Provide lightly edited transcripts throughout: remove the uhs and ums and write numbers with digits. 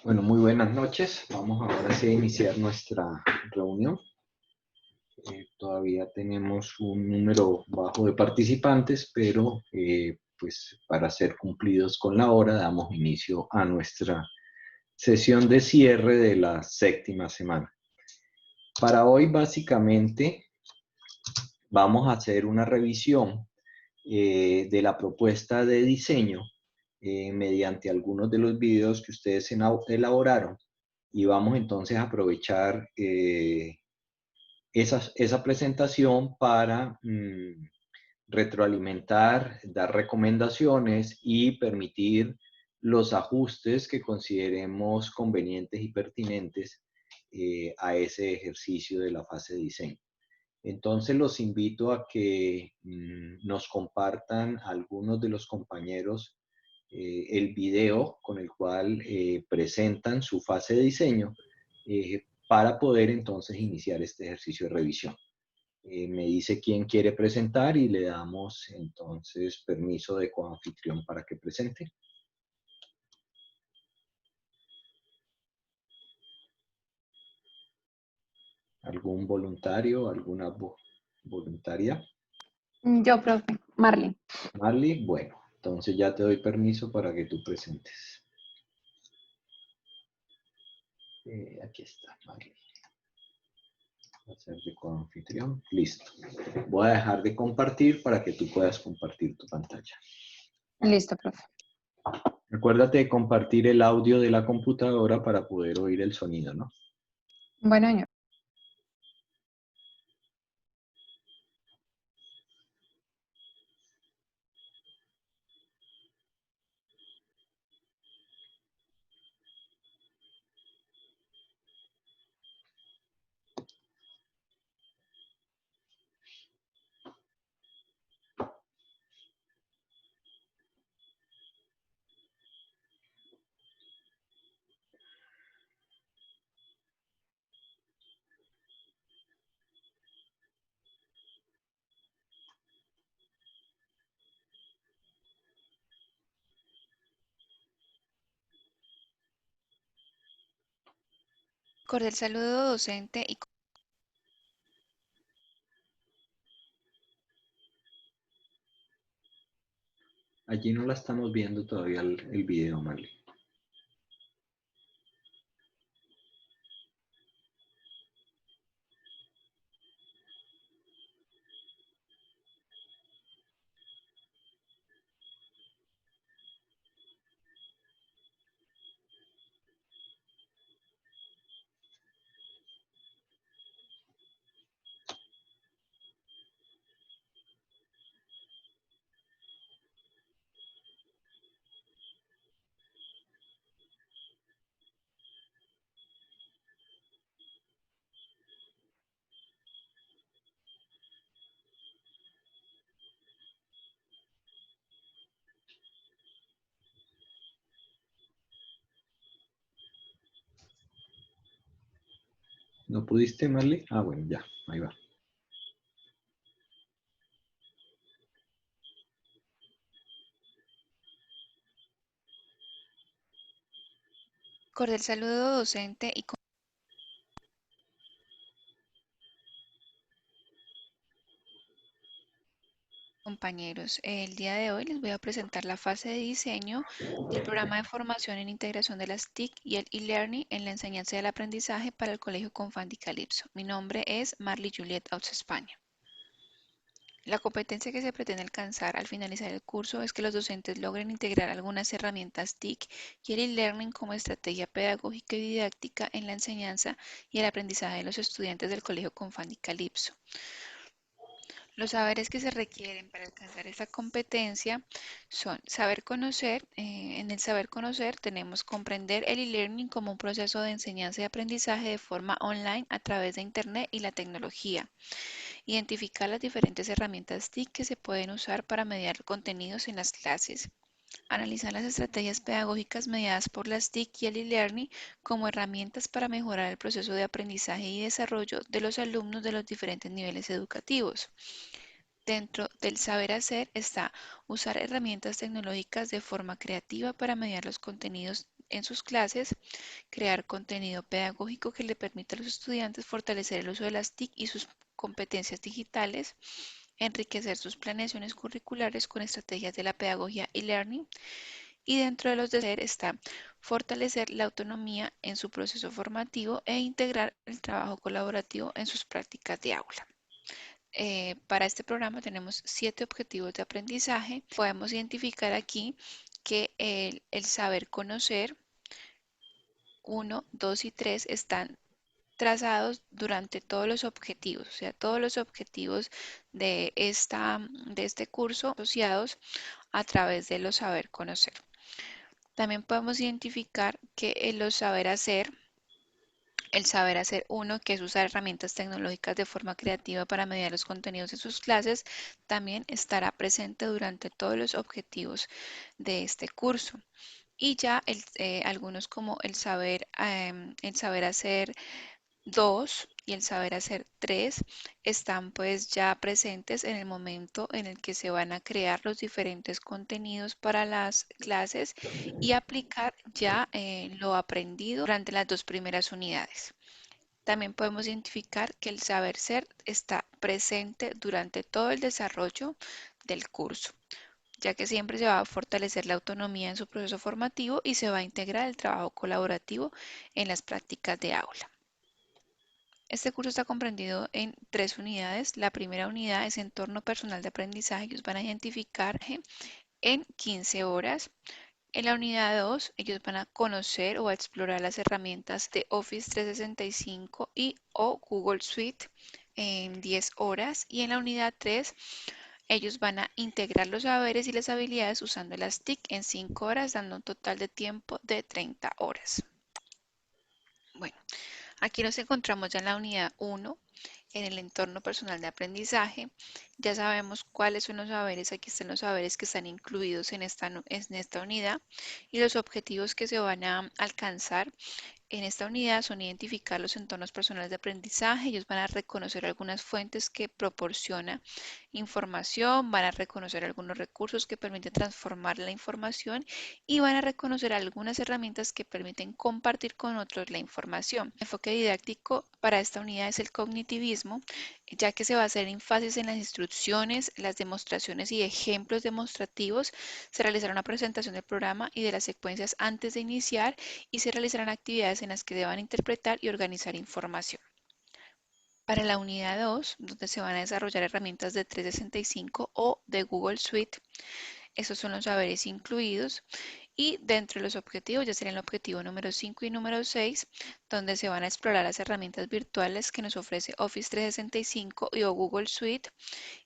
Bueno, muy buenas noches. Vamos ahora sí a iniciar nuestra reunión. Todavía tenemos un número bajo de participantes, pero pues para ser cumplidos con la hora damos inicio a nuestra sesión de cierre de la séptima semana. Para hoy básicamente vamos a hacer una revisión de la propuesta de diseño mediante algunos de los videos que ustedes elaboraron y vamos entonces a aprovechar esa presentación para retroalimentar, dar recomendaciones y permitir los ajustes que consideremos convenientes y pertinentes a ese ejercicio de la fase de diseño. Entonces los invito a que nos compartan algunos de los compañeros el video con el cual presentan su fase de diseño para poder entonces iniciar este ejercicio de revisión. Me dice quién quiere presentar y le damos entonces permiso de coanfitrión para que presente. ¿Algún voluntario, alguna voluntaria? Yo, profe. Marley. Marley, bueno, entonces ya te doy permiso para que tú presentes. Aquí está, Marley. Voy a hacer de coanfitrión. Listo. Voy a dejar de compartir para que tú puedas compartir tu pantalla. Listo, profe. Acuérdate de compartir el audio de la computadora para poder oír el sonido, ¿no? Bueno, señor. Cordial saludo docente y Allí no la estamos viendo todavía el video, Marley. ¿No pudiste, Marley? Ah, bueno, ya, ahí va. cordial saludo docente y compañeros. El día de hoy les voy a presentar la fase de diseño del programa de formación en integración de las TIC y el e-learning en la enseñanza y el aprendizaje para el Colegio Confandi Calypso. Mi nombre es Marley Juliet Aus España. La competencia que se pretende alcanzar al finalizar el curso es que los docentes logren integrar algunas herramientas TIC y el e-learning como estrategia pedagógica y didáctica en la enseñanza y el aprendizaje de los estudiantes del Colegio Confandi Calypso. Los saberes que se requieren para alcanzar esta competencia son saber conocer. En el saber conocer tenemos comprender el e-learning como un proceso de enseñanza y aprendizaje de forma online a través de Internet y la tecnología. Identificar las diferentes herramientas TIC que se pueden usar para mediar contenidos en las clases. Analizar las estrategias pedagógicas mediadas por las TIC y el e-learning como herramientas para mejorar el proceso de aprendizaje y desarrollo de los alumnos de los diferentes niveles educativos. Dentro del saber hacer está usar herramientas tecnológicas de forma creativa para mediar los contenidos en sus clases, crear contenido pedagógico que le permita a los estudiantes fortalecer el uso de las TIC y sus competencias digitales, enriquecer sus planeaciones curriculares con estrategias de la pedagogía y learning, y dentro de los deberes está fortalecer la autonomía en su proceso formativo e integrar el trabajo colaborativo en sus prácticas de aula. Para este programa tenemos 7 objetivos de aprendizaje. Podemos identificar aquí que el saber conocer 1, 2 y 3 están trazados durante todos los objetivos, o sea, todos los objetivos de este curso asociados a través de los saber conocer. También podemos identificar que el saber hacer 1, que es usar herramientas tecnológicas de forma creativa para mediar los contenidos de sus clases, también estará presente durante todos los objetivos de este curso. Y ya algunos como el saber hacer 2 y el saber hacer 3 están pues ya presentes en el momento en el que se van a crear los diferentes contenidos para las clases y aplicar ya lo aprendido durante las 2 primeras unidades. También podemos identificar que el saber ser está presente durante todo el desarrollo del curso, ya que siempre se va a fortalecer la autonomía en su proceso formativo y se va a integrar el trabajo colaborativo en las prácticas de aula. Este curso está comprendido en 3 unidades. La primera unidad es entorno personal de aprendizaje. Ellos van a identificar en 15 horas. En la unidad 2, ellos van a conocer o a explorar las herramientas de Office 365 y o Google Suite en 10 horas. Y en la unidad 3, ellos van a integrar los saberes y las habilidades usando las TIC en 5 horas, dando un total de tiempo de 30 horas. Bueno, aquí nos encontramos ya en la unidad 1, en el entorno personal de aprendizaje. Ya sabemos cuáles son los saberes, aquí están los saberes que están incluidos en esta unidad y los objetivos que se van a alcanzar en esta unidad son identificar los entornos personales de aprendizaje. Ellos van a reconocer algunas fuentes que proporciona información, van a reconocer algunos recursos que permiten transformar la información y van a reconocer algunas herramientas que permiten compartir con otros la información. El enfoque didáctico para esta unidad es el cognitivismo, ya que se va a hacer énfasis en las instrucciones, las demostraciones y ejemplos demostrativos. Se realizará una presentación del programa y de las secuencias antes de iniciar y se realizarán actividades en las que deban interpretar y organizar información. Para la unidad 2, donde se van a desarrollar herramientas de 365 o de Google Suite, esos son los saberes incluidos. Y dentro de los objetivos, ya serían el objetivo número 5 y número 6, donde se van a explorar las herramientas virtuales que nos ofrece Office 365 y o Google Suite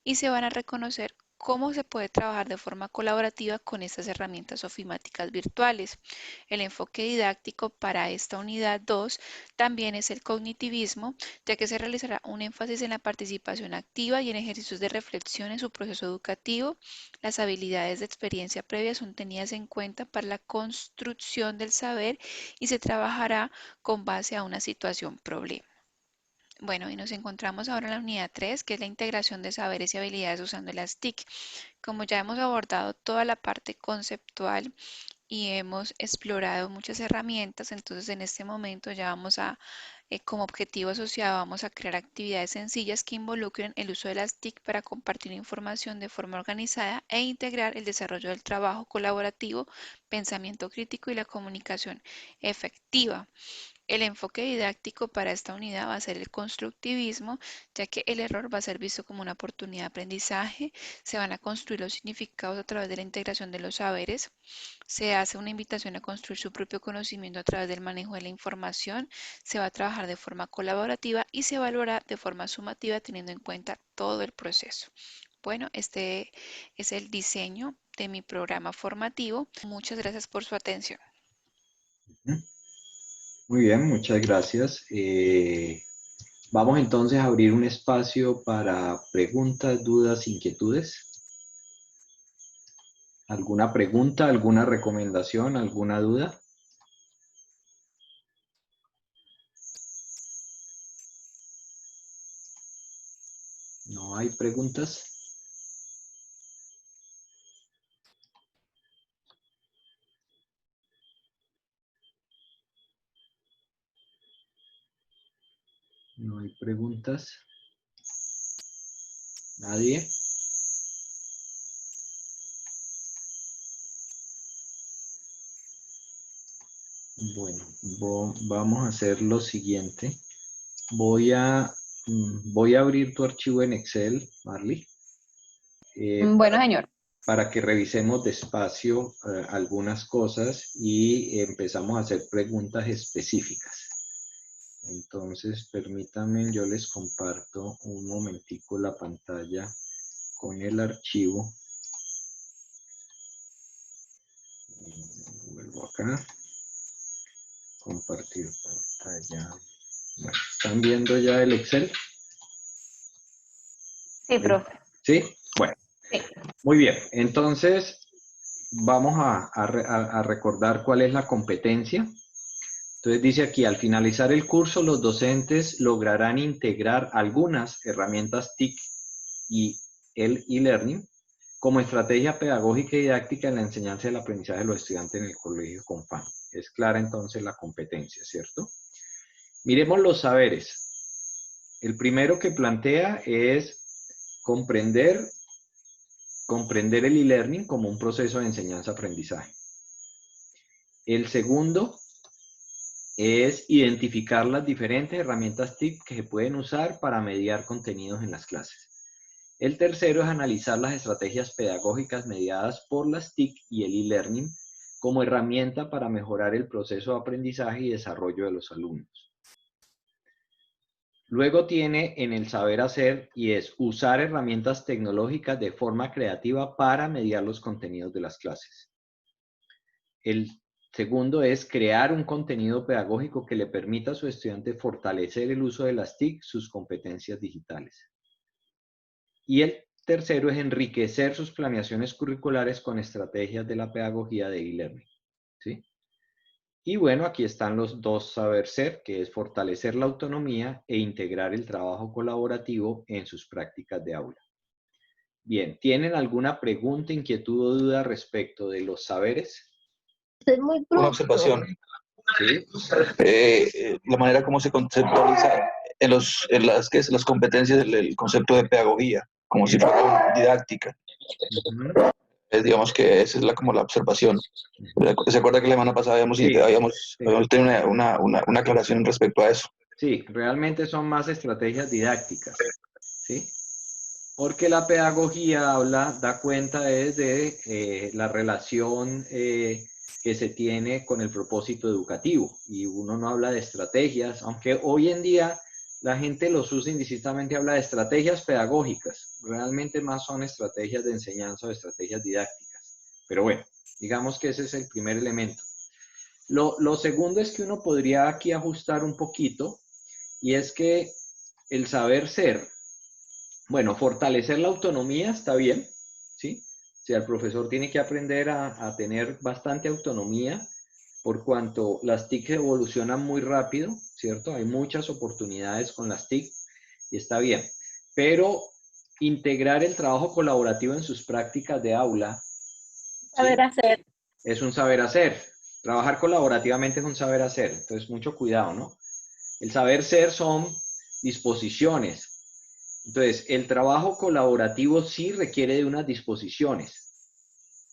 y se van a reconocer cómo se puede trabajar de forma colaborativa con estas herramientas ofimáticas virtuales. El enfoque didáctico para esta unidad 2 también es el cognitivismo, ya que se realizará un énfasis en la participación activa y en ejercicios de reflexión en su proceso educativo. Las habilidades de experiencia previa son tenidas en cuenta para la construcción del saber y se trabajará con base a una situación problema. Bueno, y nos encontramos ahora en la unidad 3, que es la integración de saberes y habilidades usando las TIC. Como ya hemos abordado toda la parte conceptual y hemos explorado muchas herramientas, entonces en este momento ya vamos a, como objetivo asociado, vamos a crear actividades sencillas que involucren el uso de las TIC para compartir información de forma organizada e integrar el desarrollo del trabajo colaborativo, pensamiento crítico y la comunicación efectiva. El enfoque didáctico para esta unidad va a ser el constructivismo, ya que el error va a ser visto como una oportunidad de aprendizaje. Se van a construir los significados a través de la integración de los saberes. Se hace una invitación a construir su propio conocimiento a través del manejo de la información. Se va a trabajar de forma colaborativa y se evaluará de forma sumativa teniendo en cuenta todo el proceso. Bueno, este es el diseño de mi programa formativo. Muchas gracias por su atención. Muy bien, muchas gracias. Vamos entonces a abrir un espacio para preguntas, dudas, inquietudes. ¿Alguna pregunta, alguna recomendación, alguna duda? ¿No hay preguntas? ¿Hay preguntas? ¿Nadie? Bueno, vamos a hacer lo siguiente. Voy a abrir tu archivo en Excel, Marley. Bueno, señor. Para que revisemos despacio algunas cosas y empezamos a hacer preguntas específicas. Entonces, permítanme, yo les comparto un momentico la pantalla con el archivo. Vuelvo acá. Compartir pantalla. Bueno, ¿están viendo ya el Excel? Sí, profe. ¿Sí? Bueno. Sí. Muy bien. Entonces, vamos a recordar cuál es la competencia. Entonces dice aquí, al finalizar el curso, los docentes lograrán integrar algunas herramientas TIC y el e-learning como estrategia pedagógica y didáctica en la enseñanza y el aprendizaje de los estudiantes en el colegio Confam. Es clara entonces la competencia, ¿cierto? Miremos los saberes. El primero que plantea es comprender el e-learning como un proceso de enseñanza-aprendizaje. El segundo es identificar las diferentes herramientas TIC que se pueden usar para mediar contenidos en las clases. El tercero es analizar las estrategias pedagógicas mediadas por las TIC y el e-learning como herramienta para mejorar el proceso de aprendizaje y desarrollo de los alumnos. Luego tiene en el saber hacer y es usar herramientas tecnológicas de forma creativa para mediar los contenidos de las clases. El segundo es crear un contenido pedagógico que le permita a su estudiante fortalecer el uso de las TIC, sus competencias digitales. Y el tercero es enriquecer sus planeaciones curriculares con estrategias de la pedagogía de e-learning. ¿Sí? Y bueno, aquí están los dos saber ser, que es fortalecer la autonomía e integrar el trabajo colaborativo en sus prácticas de aula. Bien, ¿tienen alguna pregunta, inquietud o duda respecto de los saberes? Es muy Una observación. Sí. La manera como se conceptualiza en las competencias el concepto de pedagogía, como si fuera didáctica. Digamos que esa es como la observación. ¿Se acuerda que la semana pasada habíamos tenido una aclaración respecto a eso? Sí, realmente son más estrategias didácticas, ¿sí? Porque la pedagogía da cuenta de la relación que se tiene con el propósito educativo, y uno no habla de estrategias, aunque hoy en día la gente los usa indistintamente, habla de estrategias pedagógicas, realmente más son estrategias de enseñanza o estrategias didácticas, pero bueno, digamos que ese es el primer elemento. Lo segundo es que uno podría aquí ajustar un poquito, y es que el saber ser, bueno, fortalecer la autonomía está bien, ¿sí? O sea, el profesor tiene que aprender a tener bastante autonomía, por cuanto las TIC evolucionan muy rápido, ¿cierto? Hay muchas oportunidades con las TIC y está bien. Pero integrar el trabajo colaborativo en sus prácticas de aula, saber hacer. Es un saber hacer. Trabajar colaborativamente es un saber hacer. Entonces, mucho cuidado, ¿no? El saber ser son disposiciones. Entonces, el trabajo colaborativo sí requiere de unas disposiciones.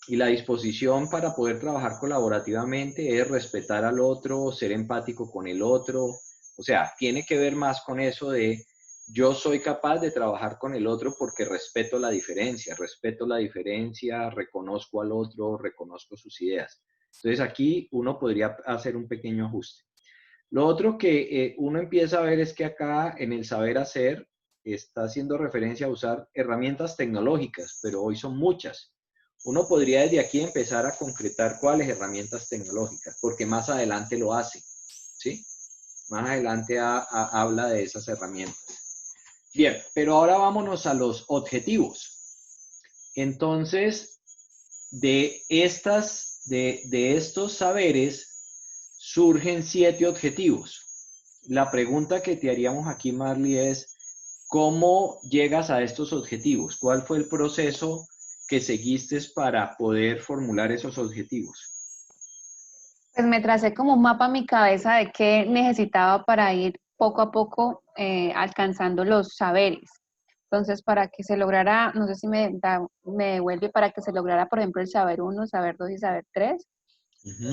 Y la disposición para poder trabajar colaborativamente es respetar al otro, ser empático con el otro. O sea, tiene que ver más con eso de yo soy capaz de trabajar con el otro porque respeto la diferencia, reconozco al otro, reconozco sus ideas. Entonces aquí uno podría hacer un pequeño ajuste. Lo otro que uno empieza a ver es que acá en el saber hacer está haciendo referencia a usar herramientas tecnológicas, pero hoy son muchas. Uno podría desde aquí empezar a concretar cuáles herramientas tecnológicas, porque más adelante lo hace, ¿sí? Más adelante habla de esas herramientas. Bien, pero ahora vámonos a los objetivos. Entonces, de estos saberes surgen 7 objetivos. La pregunta que te haríamos aquí, Marley, es ¿cómo llegas a estos objetivos? ¿Cuál fue el proceso que seguiste para poder formular esos objetivos? Pues me tracé como un mapa en mi cabeza de qué necesitaba para ir poco a poco alcanzando los saberes. Entonces, para que se lograra, no sé si me devuelve, para que se lograra, por ejemplo, el saber 1, saber 2 y saber 3,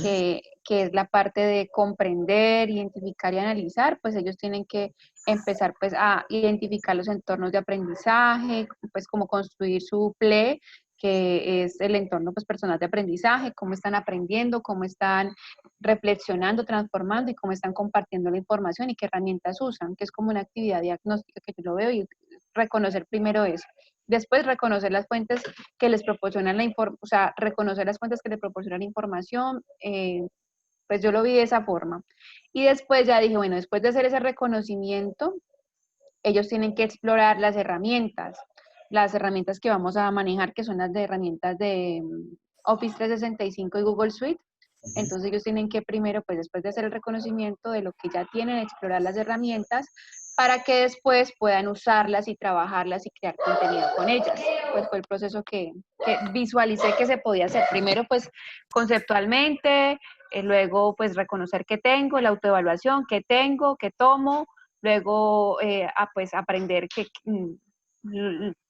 que es la parte de comprender, identificar y analizar, pues ellos tienen que empezar pues a identificar los entornos de aprendizaje, pues como construir su PLE, que es el entorno pues personal de aprendizaje, cómo están aprendiendo, cómo están reflexionando, transformando y cómo están compartiendo la información y qué herramientas usan, que es como una actividad diagnóstica que yo lo veo, y reconocer primero eso. Después, reconocer las fuentes que les proporcionan la información, o sea, reconocer las fuentes que les proporcionan información, pues yo lo vi de esa forma. Y después ya dije, bueno, después de hacer ese reconocimiento, ellos tienen que explorar las herramientas que vamos a manejar, que son las de herramientas de Office 365 y Google Suite. Entonces ellos tienen que primero, pues después de hacer el reconocimiento de lo que ya tienen, explorar las herramientas para que después puedan usarlas y trabajarlas y crear contenido con ellas. Pues fue el proceso que visualicé que se podía hacer. Primero, pues conceptualmente, luego pues reconocer qué tengo, la autoevaluación, qué tengo, qué tomo, luego pues aprender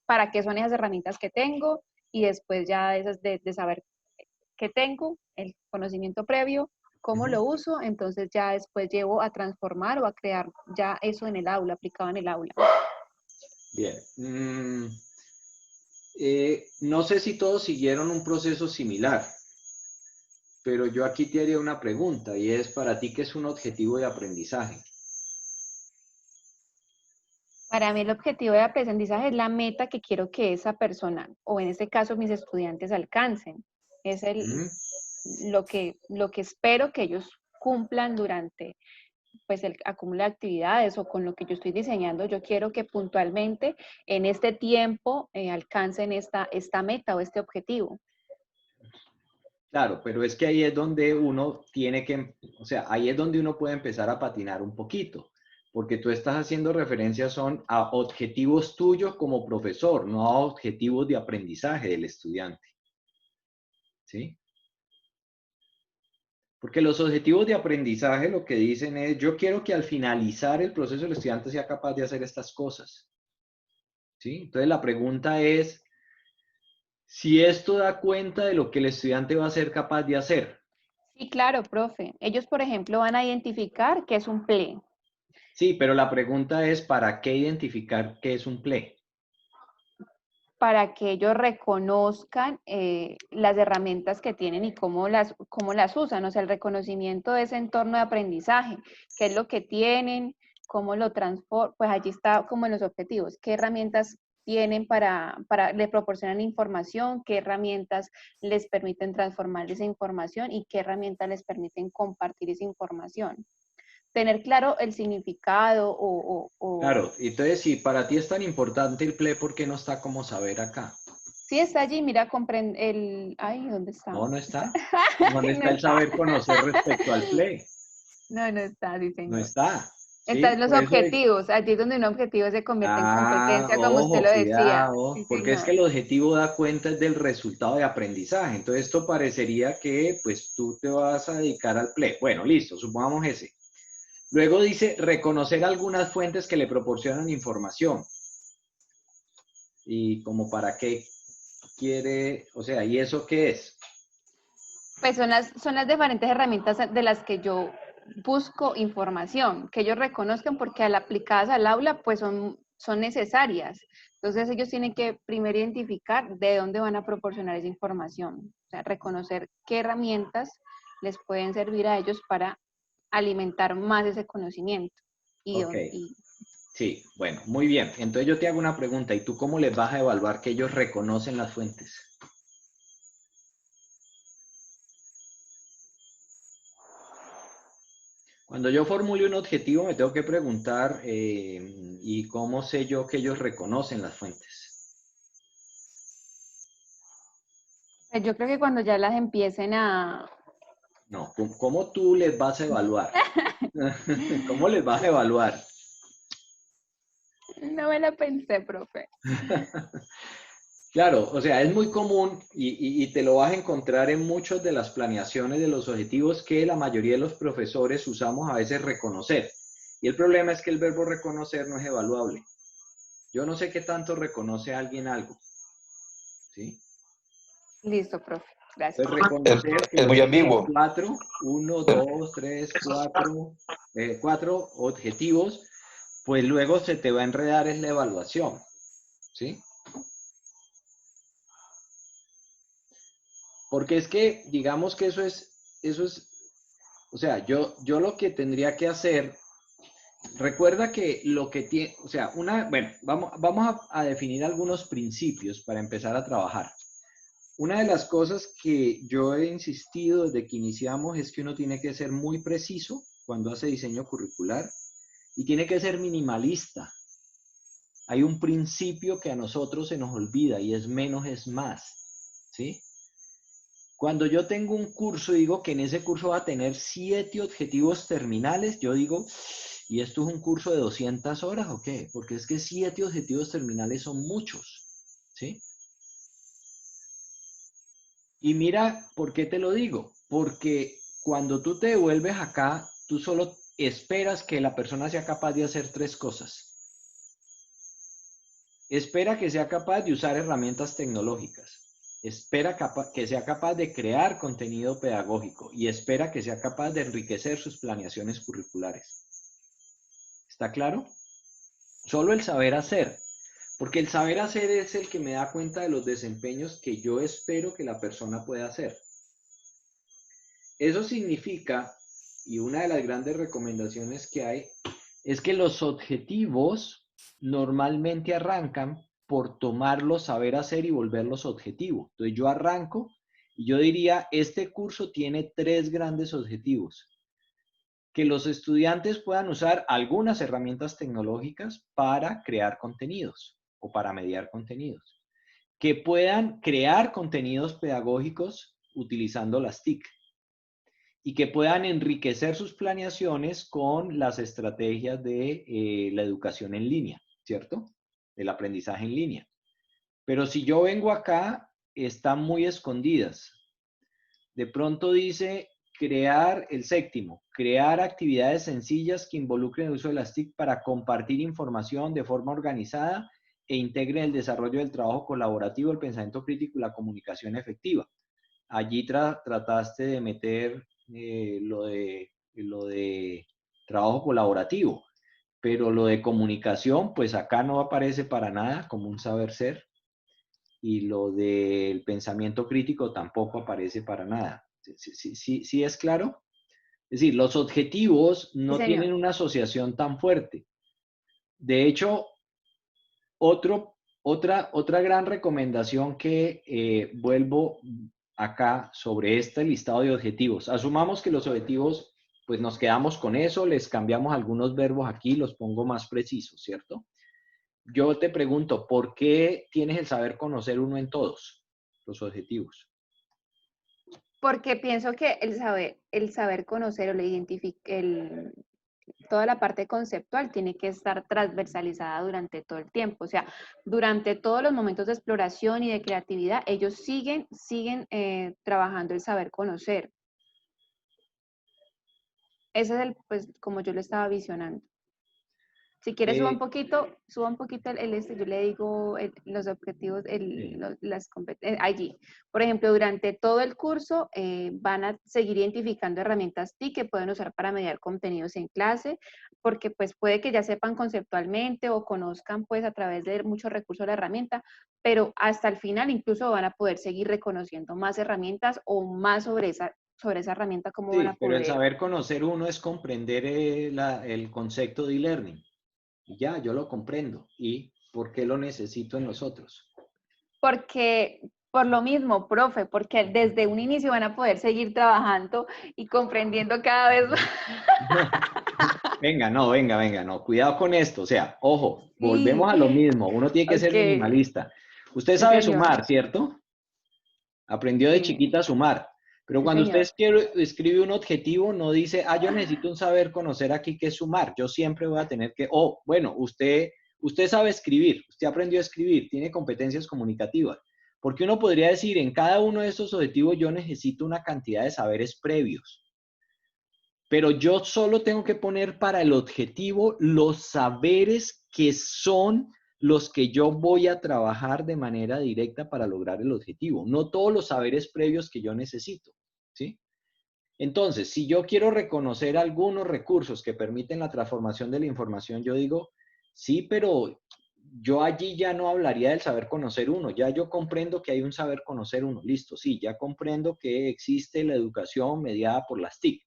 para qué son esas herramientas que tengo, y después ya esas de saber qué tengo, el conocimiento previo, cómo lo uso, entonces ya después llevo a transformar o a crear ya eso en el aula, aplicado en el aula. Bien. No sé si todos siguieron un proceso similar, pero yo aquí te haría una pregunta, y es, para ti, ¿qué es un objetivo de aprendizaje? Para mí el objetivo de aprendizaje es la meta que quiero que esa persona, o en este caso mis estudiantes, alcancen. Es lo que espero que ellos cumplan durante pues el acúmulo de actividades o con lo que yo estoy diseñando. Yo quiero que puntualmente en este tiempo alcancen esta meta o este objetivo. Claro, pero es que ahí es donde uno tiene que, o sea, ahí es donde uno puede empezar a patinar un poquito, porque tú estás haciendo referencia son a objetivos tuyos como profesor, no a objetivos de aprendizaje del estudiante. ¿Sí? Porque los objetivos de aprendizaje lo que dicen es, yo quiero que al finalizar el proceso el estudiante sea capaz de hacer estas cosas. ¿Sí? Entonces la pregunta es, si esto da cuenta de lo que el estudiante va a ser capaz de hacer. Sí, claro, profe. Ellos, por ejemplo, van a identificar qué es un PLE. Sí, pero la pregunta es, ¿para qué identificar qué es un PLE? Para que ellos reconozcan las herramientas que tienen y cómo las usan, o sea, el reconocimiento de ese entorno de aprendizaje, qué es lo que tienen, cómo lo transforman, pues allí está como en los objetivos, qué herramientas tienen le proporcionan información, qué herramientas les permiten transformar esa información y qué herramientas les permiten compartir esa información. Tener claro el significado Claro, entonces si para ti es tan importante el PLE, ¿por qué no está como saber acá? Sí, está allí, mira, ay, ¿dónde está? No, no está. ¿Dónde está el saber conocer respecto al PLE? No, no está, sí, No señor. está. Está ¿Sí? en los Por eso objetivos, allí es donde un objetivo se convierte en competencia, como usted ojo, lo decía. cuidado, Sí, porque es que señor. el objetivo da cuenta del resultado de aprendizaje. Entonces esto parecería que pues tú te vas a dedicar al PLE. Bueno, listo, supongamos ese. Luego dice reconocer algunas fuentes que le proporcionan información. Y como para qué quiere, o sea, ¿y eso qué es? Pues son las diferentes herramientas de las que yo busco información, que ellos reconozcan, porque al aplicadas al aula, pues son necesarias. Entonces ellos tienen que primero identificar de dónde van a proporcionar esa información, o sea, reconocer qué herramientas les pueden servir a ellos para alimentar más ese conocimiento. Ok. Sí, bueno, muy bien. Entonces yo te hago una pregunta, ¿y tú cómo les vas a evaluar que ellos reconocen las fuentes? Cuando yo formule un objetivo me tengo que preguntar, ¿y cómo sé yo que ellos reconocen las fuentes? Pues yo creo que cuando ya las empiecen a... No, ¿cómo tú les vas a evaluar? ¿Cómo les vas a evaluar? No me la pensé, profe. Claro, o sea, es muy común y te lo vas a encontrar en muchas de las planeaciones de los objetivos que la mayoría de los profesores usamos a veces reconocer. Y el problema es que el verbo reconocer no es evaluable. Yo no sé qué tanto reconoce a alguien algo. ¿Sí? Listo, profe. Gracias. Pues reconocer Es muy ambiguo. 1, 2, 3, 4 objetivos, pues luego se te va a enredar en la evaluación. ¿Sí? Porque es que, digamos que eso es, o sea, yo lo que tendría que hacer, recuerda que lo que tiene, o sea, bueno, vamos a definir algunos principios para empezar a trabajar. Una de las cosas que yo he insistido desde que iniciamos es que uno tiene que ser muy preciso cuando hace diseño curricular y tiene que ser minimalista. Hay un principio que a nosotros se nos olvida y es menos es más, ¿sí? Cuando yo tengo un curso, digo que en ese curso va a tener 7 objetivos terminales, yo digo, ¿y esto es un curso de 200 horas o qué? Porque es que 7 objetivos terminales son muchos, ¿sí? Y mira, ¿por qué te lo digo? Porque cuando tú te devuelves acá, tú solo esperas que la persona sea capaz de hacer 3 cosas. Espera que sea capaz de usar herramientas tecnológicas. Espera que sea capaz de crear contenido pedagógico y espera que sea capaz de enriquecer sus planeaciones curriculares. ¿Está claro? Solo el saber hacer, porque el saber hacer es el que me da cuenta de los desempeños que yo espero que la persona pueda hacer. Eso significa, y una de las grandes recomendaciones que hay, es que los objetivos normalmente arrancan por tomarlos, saber hacer y volverlos objetivos. Entonces yo arranco y yo diría, este curso tiene 3 grandes objetivos. Que los estudiantes puedan usar algunas herramientas tecnológicas para crear contenidos o para mediar contenidos. Que puedan crear contenidos pedagógicos utilizando las TIC. Y que puedan enriquecer sus planeaciones con las estrategias de la educación en línea, ¿cierto? Del aprendizaje en línea. Pero si yo vengo acá, están muy escondidas. De pronto dice crear el séptimo, crear actividades sencillas que involucren el uso de las TIC para compartir información de forma organizada e integren el desarrollo del trabajo colaborativo, el pensamiento crítico y la comunicación efectiva. Allí trataste de meter lo de trabajo colaborativo, pero lo de comunicación, pues acá no aparece para nada como un saber ser, y lo del pensamiento crítico tampoco aparece para nada. ¿Sí es claro? Es decir, los objetivos no Sí, tienen una asociación tan fuerte. De hecho, otra gran recomendación que vuelvo acá sobre este listado de objetivos. Asumamos que los objetivos, pues nos quedamos con eso, les cambiamos algunos verbos aquí, los pongo más precisos, ¿cierto? Yo te pregunto, ¿por qué tienes el saber conocer uno en todos los objetivos? Porque pienso que el saber conocer o toda la parte conceptual tiene que estar transversalizada durante todo el tiempo. O sea, durante todos los momentos de exploración y de creatividad, ellos siguen trabajando el saber conocer. Ese es pues, como yo lo estaba visionando. Si quieres, suba un poquito yo le digo los objetivos, allí. Por ejemplo, durante todo el curso van a seguir identificando herramientas TIC que pueden usar para mediar contenidos en clase, porque pues puede que ya sepan conceptualmente o conozcan pues a través de muchos recursos la herramienta, pero hasta el final incluso van a poder seguir reconociendo más herramientas o más sobre esa herramienta, cómo van a Sí, pero el poder. saber conocer uno es comprender el concepto de e-learning. Ya, yo lo comprendo. ¿Y por qué lo necesito en nosotros? Porque, por lo mismo, profe, porque desde un inicio van a poder seguir trabajando y comprendiendo cada vez más. Venga, no. Cuidado con esto. O sea, ojo, Sí, volvemos a lo mismo. Uno tiene que ser ok, minimalista. Usted sí, sabe señor, sumar, ¿cierto? Aprendió de sí, chiquita a sumar. Pero sí, cuando usted señor. escribe un objetivo, no dice, yo necesito un saber conocer aquí qué es sumar. Yo siempre voy a tener que, bueno, usted sabe escribir, usted aprendió a escribir, tiene competencias comunicativas. Porque uno podría decir, en cada uno de estos objetivos yo necesito una cantidad de saberes previos. pero yo solo tengo que poner para el objetivo los saberes que son los que yo voy a trabajar de manera directa para lograr el objetivo, no todos los saberes previos que yo necesito, ¿sí? Entonces, si yo quiero reconocer algunos recursos que permiten la transformación de la información, yo digo, sí, pero yo allí ya no hablaría del saber conocer uno, ya yo comprendo que hay un saber conocer uno, listo, sí, ya comprendo que existe la educación mediada por las TIC.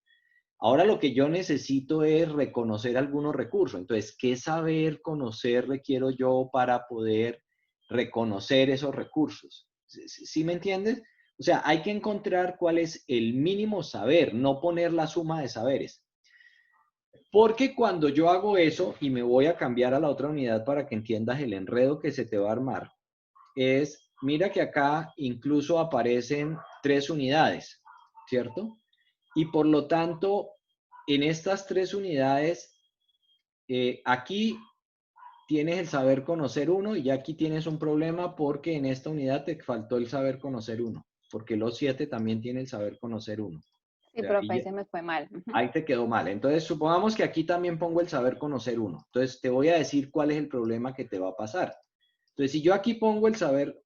Ahora lo que yo necesito es reconocer algunos recursos. Entonces, ¿qué saber conocer requiero yo para poder reconocer esos recursos? ¿Sí me entiendes? O sea, hay que encontrar cuál es el mínimo saber, no poner la suma de saberes. Porque cuando yo hago eso, y me voy a cambiar a la otra unidad para que entiendas el enredo que se te va a armar, es, mira que acá incluso aparecen 3 unidades, ¿cierto? Y por lo tanto, en estas 3 unidades, aquí tienes el saber conocer uno y aquí tienes un problema porque en esta unidad te faltó el saber conocer uno, porque los 7 también tienen el saber conocer uno. Sí, O sea, profe, ahí se me fue mal. ahí te quedó mal. Entonces, supongamos que aquí también pongo el saber conocer uno. Entonces, te voy a decir cuál es el problema que te va a pasar. Entonces, si yo aquí pongo el saber...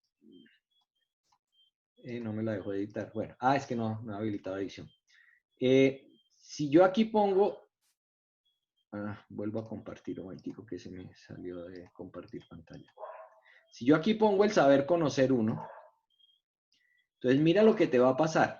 no me la dejo editar. Bueno, es que no he habilitado edición. Si yo aquí pongo... vuelvo a compartir un momentico que se me salió de compartir pantalla. Si yo aquí pongo el saber conocer uno, entonces mira lo que te va a pasar.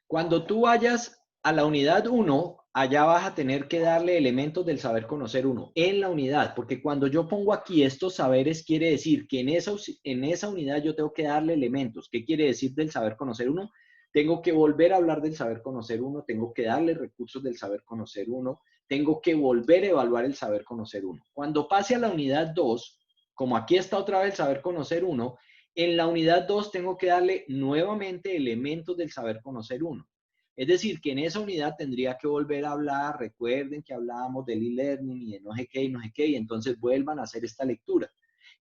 Cuando tú vayas a la unidad 1, allá vas a tener que darle elementos del saber conocer uno en la unidad, porque cuando yo pongo aquí estos saberes, quiere decir que en esa unidad yo tengo que darle elementos. ¿Qué quiere decir del saber conocer uno? Tengo que volver a hablar del saber conocer uno, tengo que darle recursos del saber conocer uno, tengo que volver a evaluar el saber conocer uno. Cuando pase a la unidad 2, como aquí está otra vez el saber conocer uno, en la unidad 2 tengo que darle nuevamente elementos del saber conocer uno. Es decir, que en esa unidad tendría que volver a hablar, recuerden que hablábamos del e-learning y de no sé qué, y entonces vuelvan a hacer esta lectura.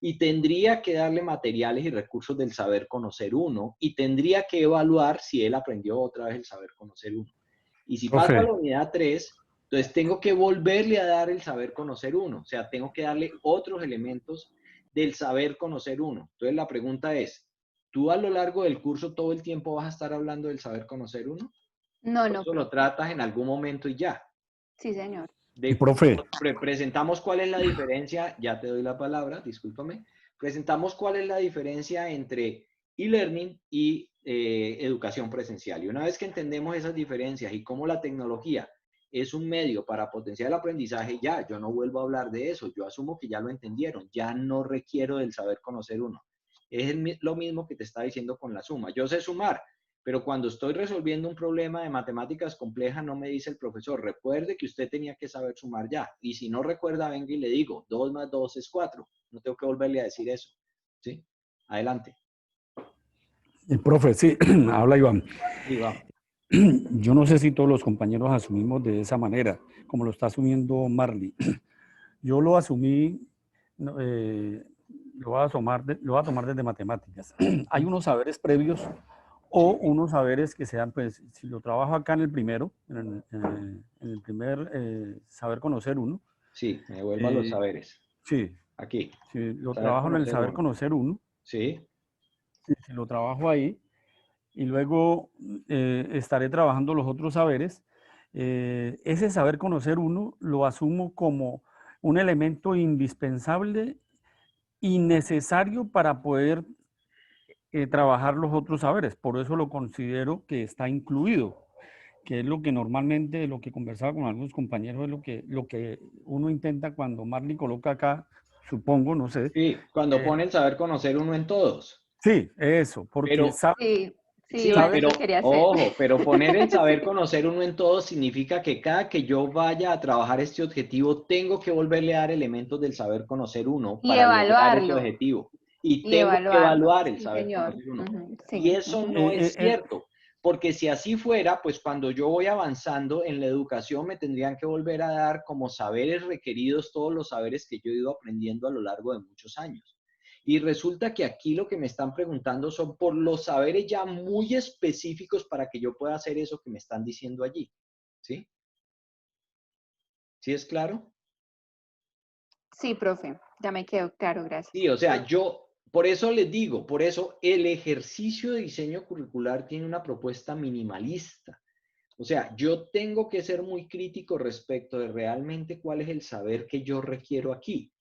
Y tendría que darle materiales y recursos del saber conocer uno, y tendría que evaluar si él aprendió otra vez el saber conocer uno. Y si paso a la unidad 3, entonces tengo que volverle a dar el saber conocer uno, o sea, tengo que darle otros elementos del saber conocer uno. Entonces la pregunta es, ¿tú a lo largo del curso todo el tiempo vas a estar hablando del saber conocer uno? No, Eso lo tratas en algún momento y ya. Sí, señor. Profe. Presentamos cuál es la diferencia, ya te doy la palabra, discúlpame. Presentamos cuál es la diferencia entre e-learning y educación presencial. Y una vez que entendemos esas diferencias y cómo la tecnología es un medio para potenciar el aprendizaje, ya, yo no vuelvo a hablar de eso. Yo asumo que ya lo entendieron. Ya no requiero del saber conocer uno. Es lo mismo que te está diciendo con la suma. Yo sé sumar, pero cuando estoy resolviendo un problema de matemáticas complejas, no me dice el profesor, recuerde que usted tenía que saber sumar ya. Y si no recuerda, venga y le digo, 2 más 2 es 4. No tengo que volverle a decir eso. ¿Sí? Adelante. Profe, sí, habla Iván. Iván. Yo no sé si todos los compañeros asumimos de esa manera, como lo está asumiendo Marley. Yo lo asumí, lo voy a tomar desde matemáticas. Hay unos saberes previos o unos saberes que sean, pues, si lo trabajo acá en el primero, en el primer saber conocer uno. Sí, me vuelvo a los saberes. Sí. Aquí. Si lo trabajo en el saber conocer uno. Sí. Si lo trabajo ahí y luego estaré trabajando los otros saberes, ese saber conocer uno lo asumo como un elemento indispensable y necesario para poder trabajar los otros saberes. Por eso lo considero que está incluido, que es lo que normalmente, lo que conversaba con algunos compañeros, es lo que uno intenta cuando Marley coloca acá, supongo, no sé. Sí, cuando pone el saber conocer uno en todos. Sí, eso, porque pero, sí, pero ojo, pero poner el saber conocer uno en todos significa que cada que yo vaya a trabajar este objetivo, tengo que volverle a dar elementos del saber conocer uno para lograr ese objetivo. Y tengo que evaluar el saber conocer uno. Y eso no es cierto. Porque si así fuera, pues cuando yo voy avanzando en la educación me tendrían que volver a dar como saberes requeridos todos los saberes que yo he ido aprendiendo a lo largo de muchos años. Y resulta que aquí lo que me están preguntando son por los saberes ya muy específicos para que yo pueda hacer eso que me están diciendo allí. ¿Sí? ¿Sí es claro? Sí, profe, ya me quedó claro, gracias. Sí, o sea, yo, por eso les digo, por eso el ejercicio de diseño curricular tiene una propuesta minimalista. O sea, yo tengo que ser muy crítico respecto de realmente cuál es el saber que yo requiero aquí.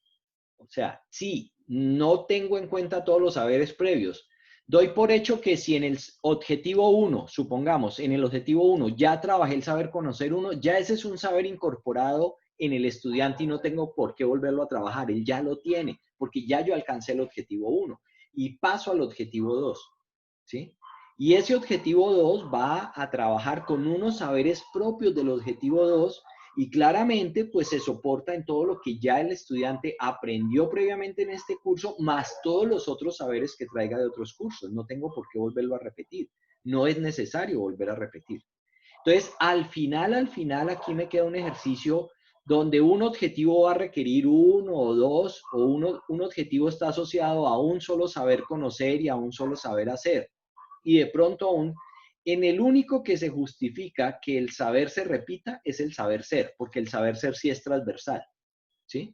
O sea, sí, no tengo en cuenta todos los saberes previos. Doy por hecho que si en el objetivo 1, supongamos, en el objetivo 1 ya trabajé el saber conocer uno, ya ese es un saber incorporado en el estudiante y no tengo por qué volverlo a trabajar. Él ya lo tiene, porque ya yo alcancé el objetivo 1 y paso al objetivo 2, ¿sí? Y ese objetivo 2 va a trabajar con unos saberes propios del objetivo 2 y claramente pues se soporta en todo lo que ya el estudiante aprendió previamente en este curso, más todos los otros saberes que traiga de otros cursos. No tengo por qué volverlo a repetir. No es necesario volver a repetir. Entonces, al final, aquí me queda un ejercicio donde un objetivo va a requerir uno o dos, o un objetivo está asociado a un solo saber conocer y a un solo saber hacer. Y de pronto aún, en el único que se justifica que el saber se repita es el saber ser, porque el saber ser sí es transversal, ¿sí?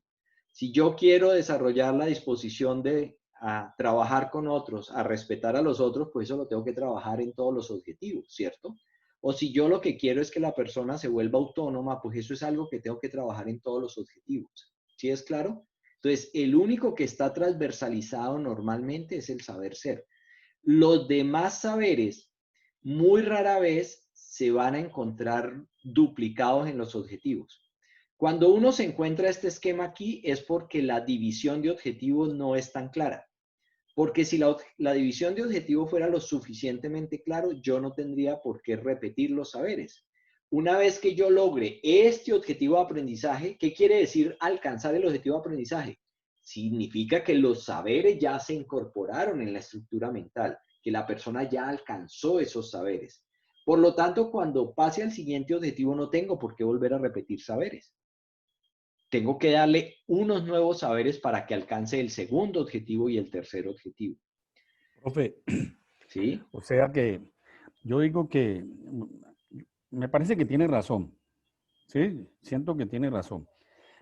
Si yo quiero desarrollar la disposición de a trabajar con otros, a respetar a los otros, pues eso lo tengo que trabajar en todos los objetivos, ¿cierto? O si yo lo que quiero es que la persona se vuelva autónoma, pues eso es algo que tengo que trabajar en todos los objetivos. ¿Sí es claro? Entonces, el único que está transversalizado normalmente es el saber ser. Los demás saberes muy rara vez se van a encontrar duplicados en los objetivos. Cuando uno se encuentra este esquema aquí es porque la división de objetivos no es tan clara. Porque si la división de objetivos fuera lo suficientemente claro, yo no tendría por qué repetir los saberes. Una vez que yo logre este objetivo de aprendizaje, ¿qué quiere decir alcanzar el objetivo de aprendizaje? Significa que los saberes ya se incorporaron en la estructura mental, que la persona ya alcanzó esos saberes. Por lo tanto, cuando pase al siguiente objetivo, no tengo por qué volver a repetir saberes. Tengo que darle unos nuevos saberes para que alcance el segundo objetivo y el tercer objetivo. Profe, ¿Sí? o sea que yo digo que me parece que tiene razón, ¿sí? Siento que tiene razón,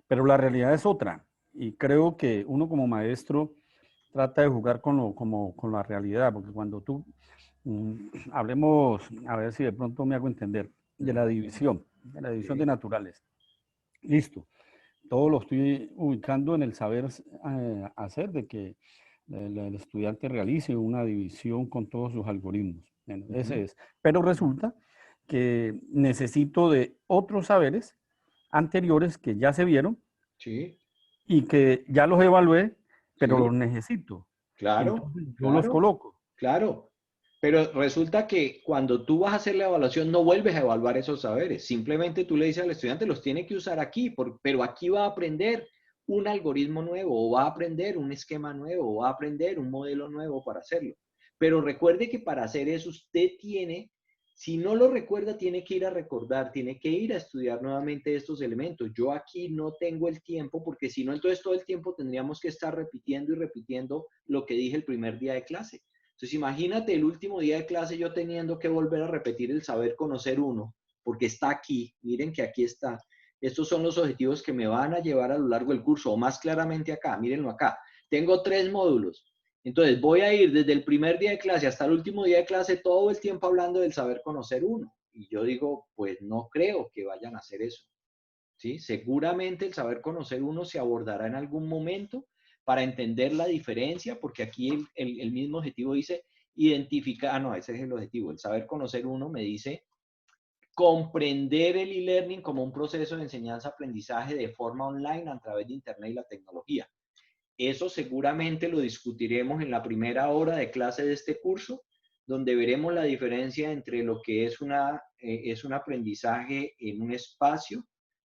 pero la realidad es otra y creo que uno como maestro trata de jugar con la realidad, porque cuando tú, hablemos, a ver si de pronto me hago entender, de la división de naturales. Listo, todo lo estoy ubicando en el saber hacer de que el estudiante realice una división con todos sus algoritmos. Bueno, ese es. Pero resulta que necesito de otros saberes anteriores que ya se vieron Sí. y que ya los evalué, pero Sí. los necesito. Claro, Entonces yo los claro, coloco. claro. Pero resulta que cuando tú vas a hacer la evaluación no vuelves a evaluar esos saberes. Simplemente tú le dices al estudiante, los tiene que usar aquí, pero aquí va a aprender un algoritmo nuevo, o va a aprender un esquema nuevo, o va a aprender un modelo nuevo para hacerlo. Pero recuerde que para hacer eso usted tiene, si no lo recuerda, tiene que ir a recordar, tiene que ir a estudiar nuevamente estos elementos. Yo aquí no tengo el tiempo, porque si no, entonces todo el tiempo tendríamos que estar repitiendo y repitiendo lo que dije el primer día de clase. Entonces, imagínate el último día de clase yo teniendo que volver a repetir el saber conocer uno, porque está aquí, miren que aquí está. Estos son los objetivos que me van a llevar a lo largo del curso, o más claramente acá, mírenlo acá. Tengo 3 módulos. Entonces, voy a ir desde el primer día de clase hasta el último día de clase todo el tiempo hablando del saber conocer uno. Y yo digo, pues no creo que vayan a hacer eso. ¿Sí? Seguramente el saber conocer uno se abordará en algún momento para entender la diferencia, porque aquí el mismo objetivo dice identificar, no, ese es el objetivo, el saber conocer uno me dice comprender el e-learning como un proceso de enseñanza-aprendizaje de forma online a través de Internet y la tecnología. Eso seguramente lo discutiremos en la primera hora de clase de este curso, donde veremos la diferencia entre lo que es un aprendizaje en un espacio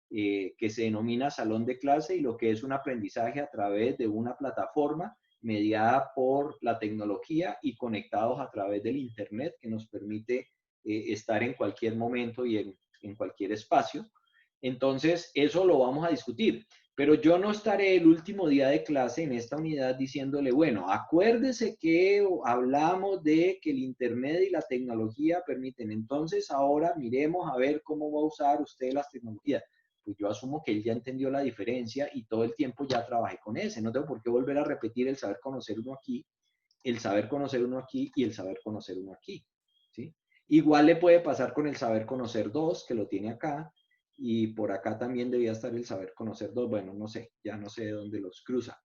que se denomina salón de clase y lo que es un aprendizaje a través de una plataforma mediada por la tecnología y conectados a través del Internet que nos permite estar en cualquier momento y en cualquier espacio. Entonces, eso lo vamos a discutir. Pero yo no estaré el último día de clase en esta unidad diciéndole, bueno, acuérdese que hablamos de que el Internet y la tecnología permiten. Entonces, ahora miremos a ver cómo va a usar usted las tecnologías. pues yo asumo que él ya entendió la diferencia y todo el tiempo ya trabajé con ese. No tengo por qué volver a repetir el saber conocer uno aquí, el saber conocer uno aquí y el saber conocer uno aquí, ¿sí? Igual le puede pasar con el saber conocer dos, que lo tiene acá, y por acá también debía estar el saber conocer dos. Bueno, no sé, ya no sé de dónde los cruza.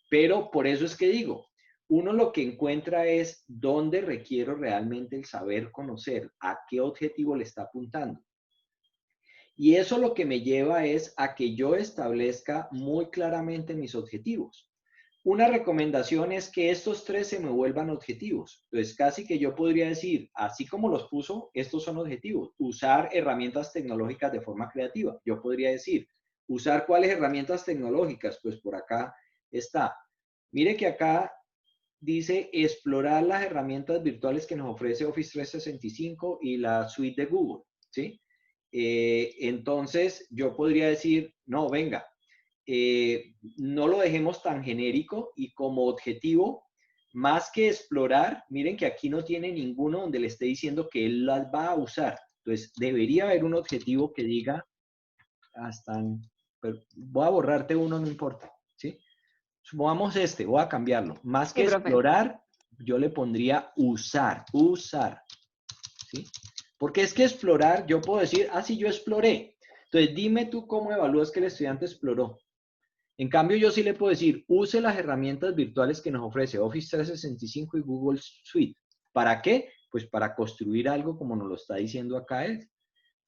Pero por eso es que digo, uno lo que encuentra es dónde requiero realmente el saber conocer, a qué objetivo le está apuntando. Y eso lo que me lleva es a que yo establezca muy claramente mis objetivos. Una recomendación es que estos tres se me vuelvan objetivos. Entonces, casi que yo podría decir, así como los puso, estos son objetivos. Usar herramientas tecnológicas de forma creativa. Yo podría decir, ¿usar cuáles herramientas tecnológicas? Pues por acá está. Mire que acá dice explorar las herramientas virtuales que nos ofrece Office 365 y la suite de Google, ¿sí? Entonces, yo podría decir, no, venga, no lo dejemos tan genérico y como objetivo, más que explorar, miren que aquí no tiene ninguno donde le esté diciendo que él las va a usar. Entonces, debería haber un objetivo que diga, voy a borrarte uno, no importa, ¿sí? Supongamos este, voy a cambiarlo. Más que Sí, profe. explorar, yo le pondría usar, ¿sí? Porque es que explorar, yo puedo decir, sí, yo exploré. Entonces, dime tú cómo evalúas que el estudiante exploró. En cambio, yo sí le puedo decir, use las herramientas virtuales que nos ofrece Office 365 y Google Suite. ¿Para qué? Pues para construir algo como nos lo está diciendo acá él.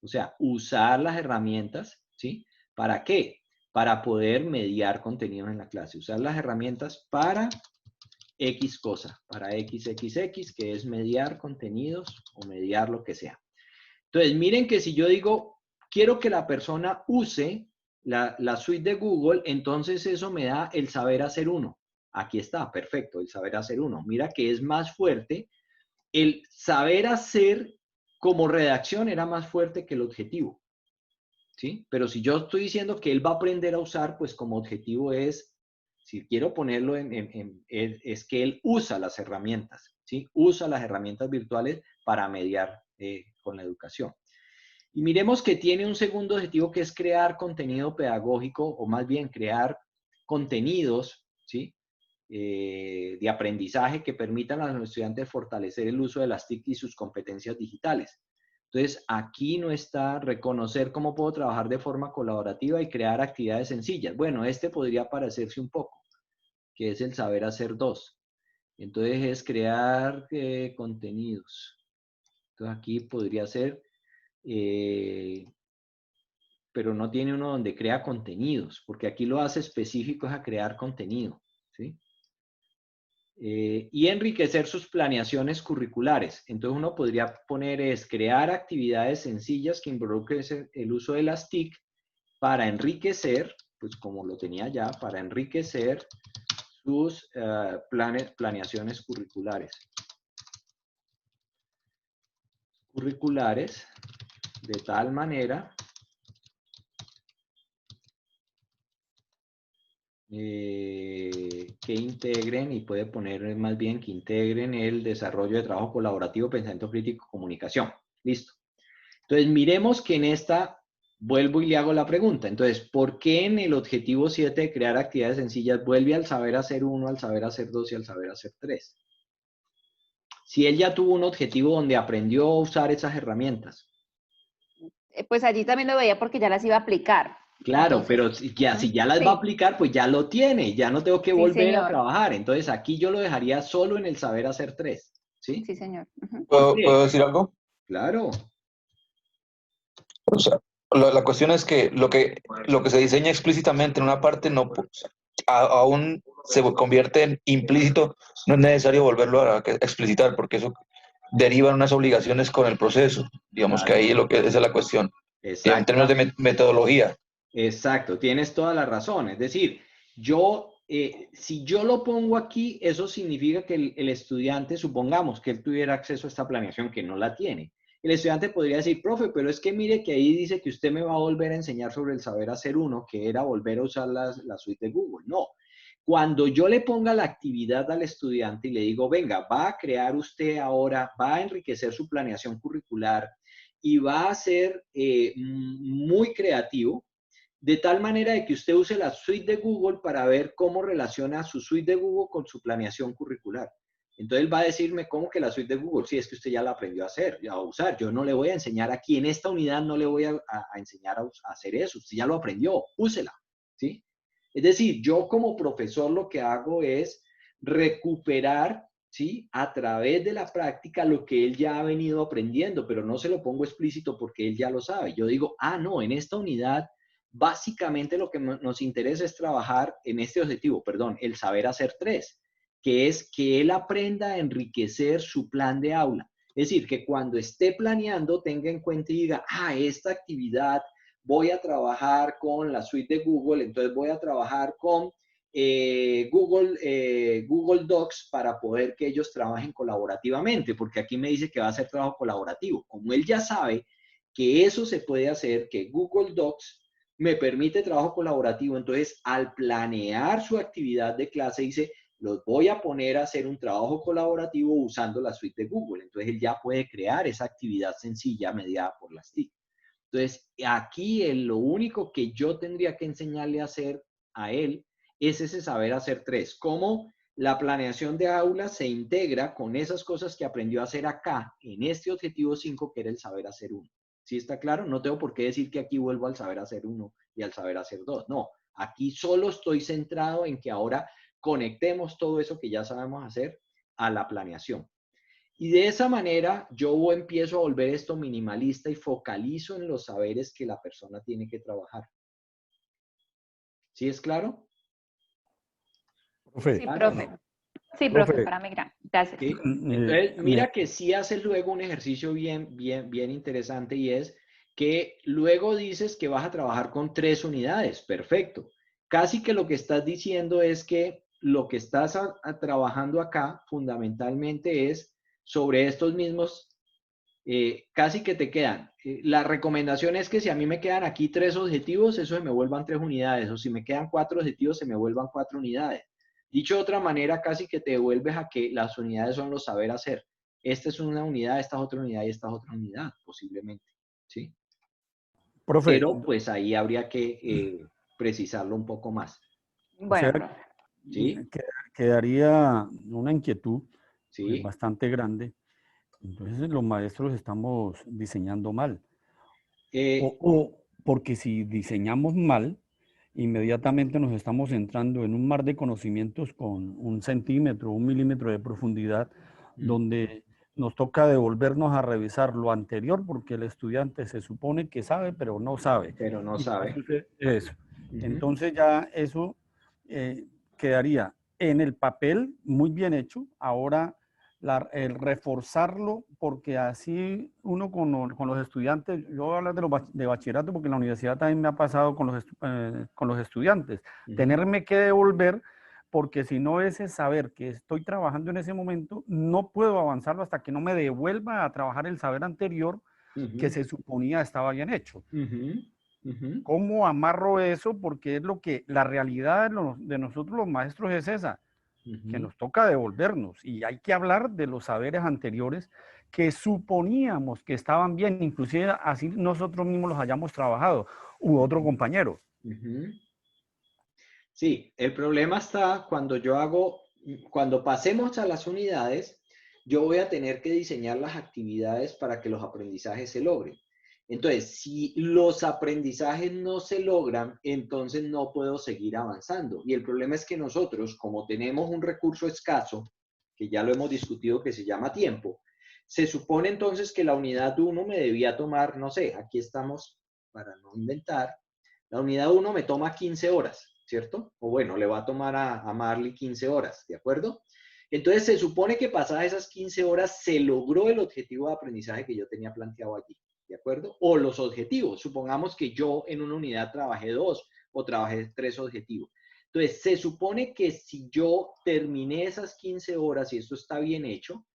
O sea, usar las herramientas, ¿sí? ¿Para qué? Para poder mediar contenidos en la clase. Usar las herramientas para X cosa, para XXX, que es mediar contenidos o mediar lo que sea. Entonces, miren que si yo digo, quiero que la persona use la suite de Google, entonces eso me da el saber hacer uno. Aquí está, perfecto, el saber hacer uno. Mira que es más fuerte. El saber hacer como redacción era más fuerte que el objetivo, ¿sí? Pero si yo estoy diciendo que él va a aprender a usar, pues como objetivo es, si quiero ponerlo es que él usa las herramientas, ¿sí? Usa las herramientas virtuales para mediar con la educación. Y miremos que tiene un segundo objetivo que es crear contenido pedagógico, o más bien crear contenidos, ¿sí? De aprendizaje que permitan a los estudiantes fortalecer el uso de las TIC y sus competencias digitales. Entonces, aquí no está reconocer cómo puedo trabajar de forma colaborativa y crear actividades sencillas. Bueno, este podría parecerse un poco, que es el saber hacer dos. Entonces, es crear contenidos. Entonces, aquí podría ser, pero no tiene uno donde crea contenidos, porque aquí lo hace específico es a crear contenido, ¿sí? Y enriquecer sus planeaciones curriculares. Entonces uno podría poner es crear actividades sencillas que involucren el uso de las TIC para enriquecer, pues como lo tenía ya, para enriquecer sus planeaciones curriculares. De tal manera que integren, y puede poner más bien que integren el desarrollo de trabajo colaborativo, pensamiento crítico, comunicación. Listo. Entonces, miremos que en esta, vuelvo y le hago la pregunta. Entonces, ¿por qué en el objetivo 7 de crear actividades sencillas vuelve al saber hacer 1, al saber hacer 2 y al saber hacer 3? Si él ya tuvo un objetivo donde aprendió a usar esas herramientas. Pues allí también lo veía porque ya las iba a aplicar. Claro, Entonces, pero si ya las va a aplicar, pues ya lo tiene, ya no tengo que volver a trabajar. Entonces aquí yo lo dejaría solo en el saber hacer 3, ¿sí? Sí, señor. ¿Puedo decir algo? Claro. O sea, la cuestión es que lo que se diseña explícitamente en una parte no aún se convierte en implícito, no es necesario volverlo a explicitar porque eso deriva en unas obligaciones con el proceso. Digamos que ahí esa es la cuestión. Exacto. En términos de metodología. Exacto, tienes toda la razón. Es decir, si yo lo pongo aquí, eso significa que el estudiante, supongamos que él tuviera acceso a esta planeación, que no la tiene. El estudiante podría decir, profe, pero es que mire que ahí dice que usted me va a volver a enseñar sobre el saber hacer uno, que era volver a usar la suite de Google. No. Cuando yo le ponga la actividad al estudiante y le digo, venga, va a crear usted ahora, va a enriquecer su planeación curricular y va a ser muy creativo, de tal manera de que usted use la suite de Google para ver cómo relaciona su suite de Google con su planeación curricular. Entonces él va a decirme, ¿cómo que la suite de Google? Sí, es que usted ya la aprendió a hacer, a usar. Yo no le voy a enseñar aquí, en esta unidad no le voy a enseñar a hacer eso. Usted ya lo aprendió, úsela, ¿sí? Es decir, yo como profesor lo que hago es recuperar, ¿sí? A través de la práctica lo que él ya ha venido aprendiendo, pero no se lo pongo explícito porque él ya lo sabe. Yo digo, no, en esta unidad básicamente lo que nos interesa es trabajar en este objetivo, perdón, el saber hacer 3, que es que él aprenda a enriquecer su plan de aula. Es decir, que cuando esté planeando tenga en cuenta y diga, esta actividad voy a trabajar con la suite de Google, entonces voy a trabajar con Google Docs para poder que ellos trabajen colaborativamente, porque aquí me dice que va a ser trabajo colaborativo. Como él ya sabe que eso se puede hacer, que Google Docs me permite trabajo colaborativo, entonces al planear su actividad de clase dice, los voy a poner a hacer un trabajo colaborativo usando la suite de Google. Entonces él ya puede crear esa actividad sencilla mediada por las TIC. Entonces aquí lo único que yo tendría que enseñarle a hacer a él es ese saber hacer 3. Cómo la planeación de aula se integra con esas cosas que aprendió a hacer acá en este objetivo 5, que era el saber hacer 1. ¿Sí está claro? No tengo por qué decir que aquí vuelvo al saber hacer 1 y al saber hacer 2. No, aquí solo estoy centrado en que ahora conectemos todo eso que ya sabemos hacer a la planeación. Y de esa manera yo empiezo a volver esto minimalista y focalizo en los saberes que la persona tiene que trabajar. ¿Sí es claro? Profe. Sí, profe. Sí, profe, para mí, gracias. ¿Sí? Entonces, mira que sí haces luego un ejercicio bien interesante, y es que luego dices que vas a trabajar con 3 unidades. Perfecto. Casi que lo que estás diciendo es que lo que estás trabajando acá fundamentalmente es sobre estos mismos, casi que te quedan. La recomendación es que si a mí me quedan aquí 3 objetivos, eso se me vuelvan 3 unidades, o si me quedan 4 objetivos, se me vuelvan 4 unidades. Dicho de otra manera, casi que te devuelves a que las unidades son los saber hacer. Esta es una unidad, esta es otra unidad y esta es otra unidad, posiblemente, ¿sí? Profe, Pero pues ahí habría que precisarlo un poco más. Bueno, o sea, profe. ¿Sí? quedaría una inquietud ¿Sí? bastante grande. Entonces los maestros estamos diseñando mal. O porque si diseñamos mal, inmediatamente nos estamos entrando en un mar de conocimientos con 1 centímetro, 1 milímetro de profundidad, donde nos toca devolvernos a revisar lo anterior, porque el estudiante se supone que sabe, pero no sabe. Pero no sabe. Eso. Entonces ya eso quedaría en el papel muy bien hecho. Ahora el reforzarlo, porque así uno con los estudiantes, yo voy a hablar de bachillerato porque en la universidad también me ha pasado con los estudiantes, tenerme que devolver, porque si no ese saber que estoy trabajando en ese momento, no puedo avanzarlo hasta que no me devuelva a trabajar el saber anterior que se suponía estaba bien hecho. ¿Cómo amarro eso? Porque es lo que la realidad de nosotros los maestros es esa, que nos toca devolvernos, y hay que hablar de los saberes anteriores que suponíamos que estaban bien, inclusive así nosotros mismos los hayamos trabajado, u otro compañero. Sí, el problema está cuando pasemos a las unidades, yo voy a tener que diseñar las actividades para que los aprendizajes se logren. Entonces, si los aprendizajes no se logran, entonces no puedo seguir avanzando. Y el problema es que nosotros, como tenemos un recurso escaso, que ya lo hemos discutido, que se llama tiempo, se supone entonces que la unidad 1 me debía tomar, no sé, aquí estamos para no inventar, la unidad 1 me toma 15 horas, ¿cierto? O bueno, le va a tomar a Marley 15 horas, ¿de acuerdo? Entonces se supone que pasadas esas 15 horas se logró el objetivo de aprendizaje que yo tenía planteado allí. ¿De acuerdo? O los objetivos. Supongamos que yo en una unidad trabajé 2 o trabajé 3 objetivos. Entonces, se supone que si yo terminé esas 15 horas y esto está bien hecho,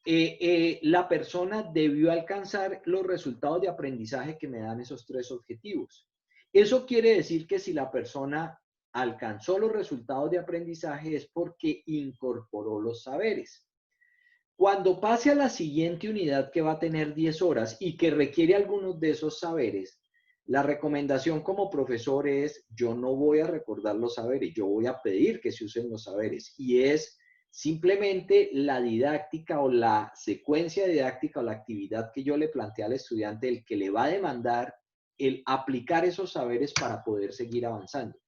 la persona debió alcanzar los resultados de aprendizaje que me dan esos 3 objetivos. Eso quiere decir que si la persona alcanzó los resultados de aprendizaje es porque incorporó los saberes. Cuando pase a la siguiente unidad, que va a tener 10 horas y que requiere algunos de esos saberes, La recomendación como profesor es, yo no voy a recordar los saberes, yo voy a pedir que se usen los saberes. Y es simplemente la didáctica o la secuencia didáctica o la actividad que yo le planteé al estudiante, el que le va a demandar el aplicar esos saberes para poder seguir avanzando.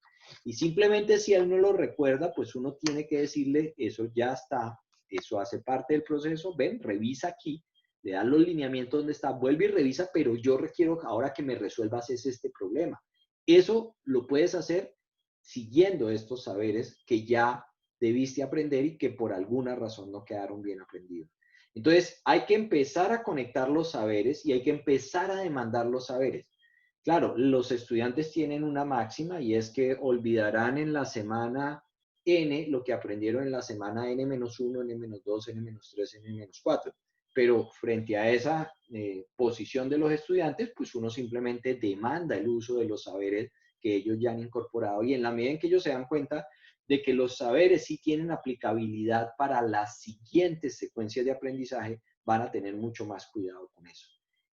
Y simplemente si él no lo recuerda, pues uno tiene que decirle, eso ya está, eso hace parte del proceso, ven, revisa aquí, le dan los lineamientos donde está, vuelve y revisa, pero yo requiero ahora que me resuelvas este problema. Eso lo puedes hacer siguiendo estos saberes que ya debiste aprender y que por alguna razón no quedaron bien aprendidos. Entonces, hay que empezar a conectar los saberes y hay que empezar a demandar los saberes. Claro, los estudiantes tienen una máxima y es que olvidarán en la semana N lo que aprendieron en la semana N-1, N-2, N-3, N-4. Pero frente a esa posición de los estudiantes, pues uno simplemente demanda el uso de los saberes que ellos ya han incorporado y en la medida en que ellos se dan cuenta de que los saberes sí tienen aplicabilidad para las siguientes secuencias de aprendizaje, van a tener mucho más cuidado con eso.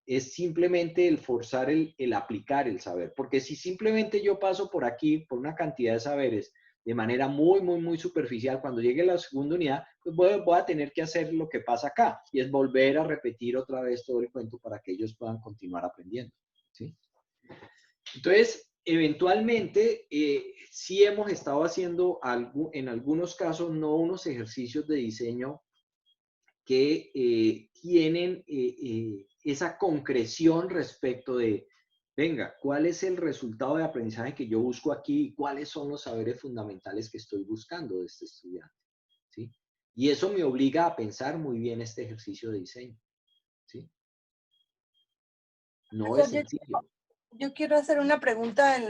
Es simplemente el forzar el aplicar el saber, porque si simplemente yo paso por aquí, por una cantidad de saberes, de manera muy superficial, cuando llegue la segunda unidad, pues voy a tener que hacer lo que pasa acá, y es volver a repetir otra vez todo el cuento para que ellos puedan continuar aprendiendo, ¿sí? Entonces, eventualmente, sí hemos estado haciendo en algunos casos, no unos ejercicios de diseño que tienen esa concreción respecto de, venga, ¿cuál es el resultado de aprendizaje que yo busco aquí y cuáles son los saberes fundamentales que estoy buscando de este estudiante? ¿Sí? Y eso me obliga a pensar muy bien este ejercicio de diseño. ¿Sí? No es sencillo. Yo quiero hacer una pregunta en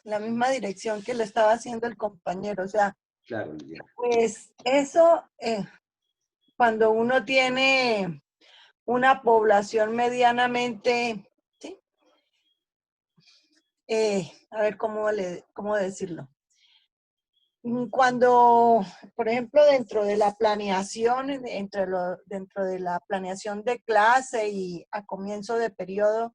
la misma dirección que le estaba haciendo el compañero. O sea, claro, Liliana. Pues eso, cuando uno tiene una población medianamente, ¿sí? A ver cómo decirlo. Cuando, por ejemplo, dentro de la planeación, dentro de la planeación de clase y a comienzo de periodo,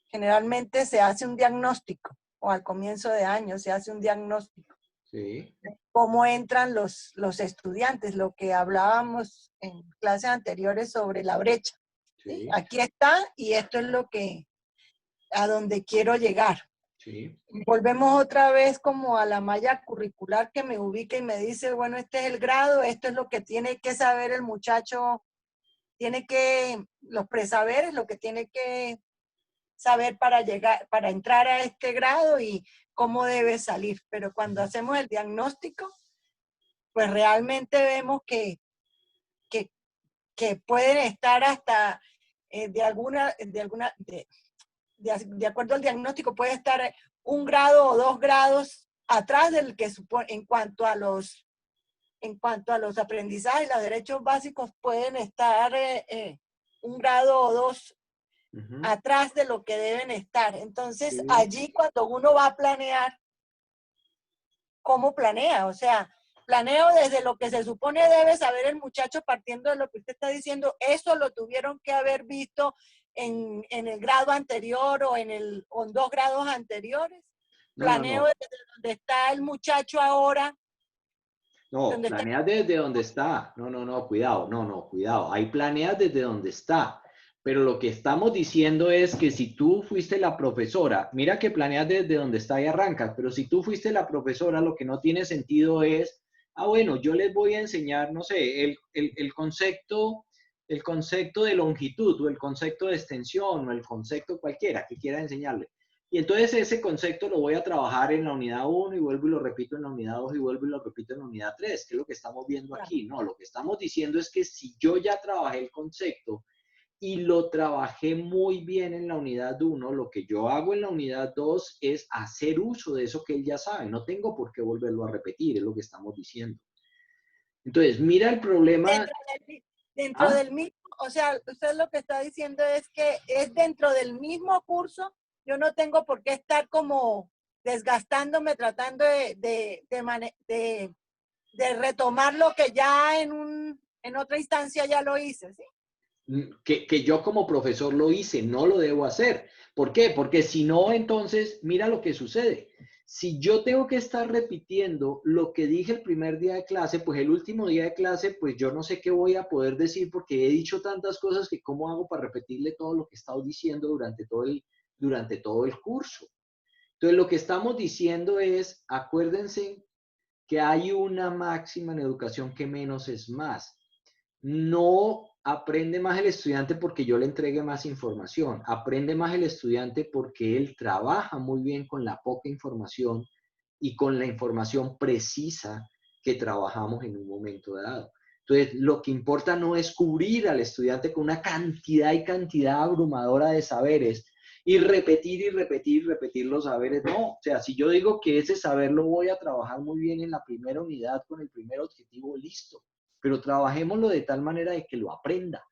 generalmente se hace un diagnóstico, o al comienzo de año se hace un diagnóstico. Sí. Cómo entran los estudiantes, lo que hablábamos en clases anteriores sobre la brecha. Sí. Aquí está y esto es a donde quiero llegar. Sí. Volvemos otra vez como a la malla curricular que me ubica y me dice, bueno, este es el grado, esto es lo que tiene que saber el muchacho, los presaberes, lo que tiene que saber para entrar a este grado y cómo debe salir. Pero cuando hacemos el diagnóstico, pues realmente vemos que pueden estar hasta de acuerdo al diagnóstico, puede estar 1 grado o 2 grados atrás del que supone en cuanto a los aprendizajes. Los derechos básicos pueden estar 1 grado o 2 atrás de lo que deben estar. Entonces, Sí. allí cuando uno va a planear, ¿cómo planea? O sea, planeo desde lo que se supone debe saber el muchacho, partiendo de lo que usted está diciendo. Eso lo tuvieron que haber visto en el grado anterior o en 2 grados anteriores. Planeo desde donde está el muchacho ahora. No, planeas desde donde está. No, cuidado. Cuidado. Ahí planeas desde donde está. Pero lo que estamos diciendo es que si tú fuiste la profesora, mira que planeas desde donde está y arrancas, pero si tú fuiste la profesora, lo que no tiene sentido es, bueno, yo les voy a enseñar, no sé, el concepto de longitud o el concepto de extensión o el concepto cualquiera que quiera enseñarle. Y entonces ese concepto lo voy a trabajar en la unidad 1 y vuelvo y lo repito en la unidad 2 y vuelvo y lo repito en la unidad 3, que es lo que estamos viendo aquí. No, lo que estamos diciendo es que si yo ya trabajé el concepto y lo trabajé muy bien en la unidad 1, lo que yo hago en la unidad 2 es hacer uso de eso que él ya sabe. No tengo por qué volverlo a repetir, es lo que estamos diciendo. Entonces, mira el problema. Dentro del mismo, o sea, usted lo que está diciendo es que es dentro del mismo curso. Yo no tengo por qué estar como desgastándome tratando de retomar lo que ya en otra instancia ya lo hice, ¿sí? que yo como profesor lo hice, no lo debo hacer. ¿Por qué? Porque si no, entonces, mira lo que sucede. Si yo tengo que estar repitiendo lo que dije el primer día de clase, pues el último día de clase, pues yo no sé qué voy a poder decir porque he dicho tantas cosas que cómo hago para repetirle todo lo que he estado diciendo durante todo el curso. Entonces, lo que estamos diciendo es, acuérdense que hay una máxima en educación que menos es más. No aprende más el estudiante porque yo le entregue más información. Aprende más el estudiante porque él trabaja muy bien con la poca información y con la información precisa que trabajamos en un momento dado. Entonces, lo que importa no es cubrir al estudiante con una cantidad y cantidad abrumadora de saberes y repetir los saberes. No, o sea, si yo digo que ese saber lo voy a trabajar muy bien en la primera unidad con el primer objetivo, listo. Pero trabajémoslo de tal manera de que lo aprenda.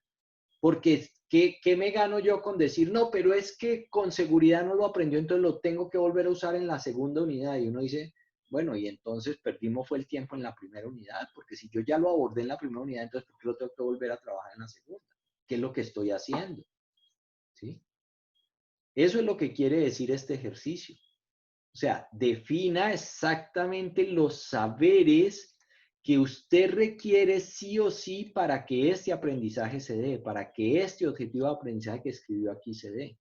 Porque, ¿qué me gano yo con decir, no, pero es que con seguridad no lo aprendió, entonces lo tengo que volver a usar en la segunda unidad? Y uno dice, bueno, y entonces perdimos fue el tiempo en la primera unidad, porque si yo ya lo abordé en la primera unidad, entonces ¿por qué lo tengo que volver a trabajar en la segunda? ¿Qué es lo que estoy haciendo? ¿Sí? Eso es lo que quiere decir este ejercicio. O sea, defina exactamente los saberes que usted requiere sí o sí para que este aprendizaje se dé, para que este objetivo de aprendizaje que escribió aquí se dé.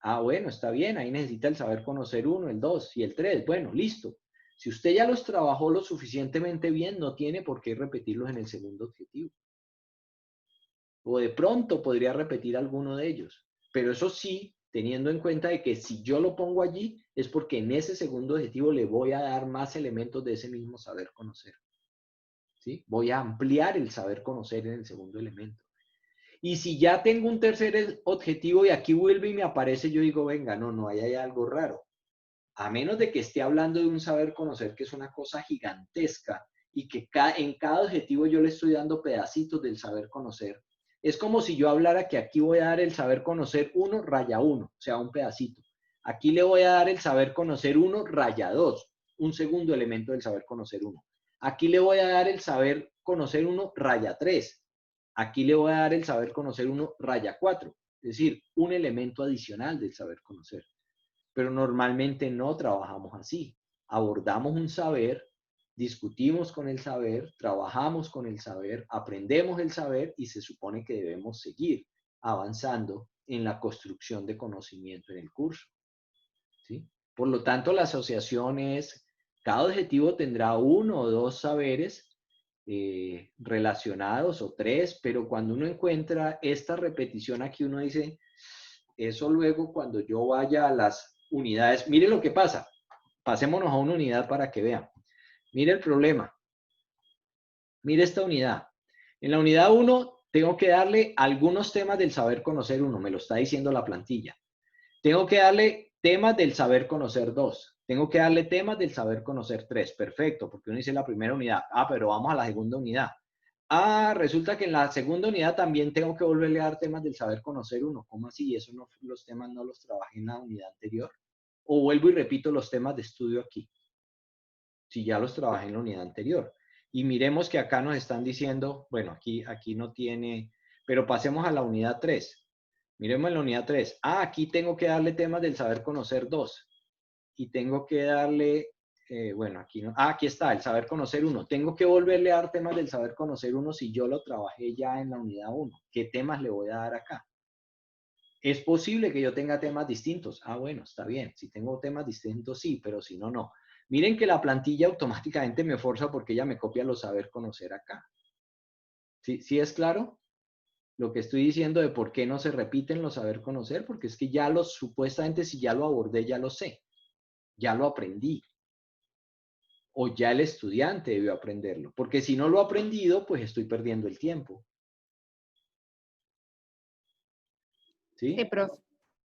Ah, bueno, está bien, ahí necesita el saber conocer 1, el 2 y el 3. Bueno, listo. Si usted ya los trabajó lo suficientemente bien, no tiene por qué repetirlos en el segundo objetivo. O de pronto podría repetir alguno de ellos. Pero eso sí, teniendo en cuenta de que si yo lo pongo allí, es porque en ese segundo objetivo le voy a dar más elementos de ese mismo saber conocer. ¿Sí? Voy a ampliar el saber conocer en el segundo elemento. Y si ya tengo un tercer objetivo y aquí vuelve y me aparece, yo digo, venga, no, ahí hay algo raro. A menos de que esté hablando de un saber conocer que es una cosa gigantesca y que en cada objetivo yo le estoy dando pedacitos del saber conocer. Es como si yo hablara que aquí voy a dar el saber conocer 1, raya 1, o sea, un pedacito. Aquí le voy a dar el saber conocer 1, raya 2, un segundo elemento del saber conocer 1. Aquí le voy a dar el saber conocer 1, raya 3. Aquí le voy a dar el saber conocer 1, raya 4. Es decir, un elemento adicional del saber conocer. Pero normalmente no trabajamos así. Abordamos un saber, discutimos con el saber, trabajamos con el saber, aprendemos el saber y se supone que debemos seguir avanzando en la construcción de conocimiento en el curso. ¿Sí? Por lo tanto, la asociación es, cada objetivo tendrá 1 o 2 saberes relacionados o 3, pero cuando uno encuentra esta repetición aquí, uno dice, eso luego cuando yo vaya a las unidades, mire lo que pasa, pasémonos a una unidad para que vean. Mire el problema, mire esta unidad. En la unidad 1 tengo que darle algunos temas del saber conocer 1, me lo está diciendo la plantilla. Tengo que darle temas del saber conocer 2. Tengo que darle temas del saber conocer 3. Perfecto, porque uno dice la primera unidad. Ah, pero vamos a la segunda unidad. Ah, resulta que en la segunda unidad también tengo que volverle a dar temas del saber conocer 1. ¿Cómo así? ¿Eso no, los temas no los trabajé en la unidad anterior? O vuelvo y repito los temas de estudio aquí, si ya los trabajé en la unidad anterior. Y miremos que acá nos están diciendo, bueno, aquí no tiene, pero pasemos a la unidad 3. Miremos en la unidad 3. Ah, aquí tengo que darle temas del saber conocer 2. Y tengo que darle, bueno, aquí no. Ah, aquí está, el saber conocer 1. Tengo que volverle a dar temas del saber conocer 1 si yo lo trabajé ya en la unidad 1. ¿Qué temas le voy a dar acá? Es posible que yo tenga temas distintos. Ah, bueno, está bien. Si tengo temas distintos, sí, pero si no, no. Miren que la plantilla automáticamente me forza porque ella me copia los saber conocer acá. ¿Sí es claro? Lo que estoy diciendo de por qué no se repiten los saber conocer, porque es que ya los, supuestamente si ya lo abordé, ya lo sé, ya lo aprendí. O ya el estudiante debió aprenderlo, porque si no lo he aprendido, pues estoy perdiendo el tiempo. ¿Sí? Sí, profe.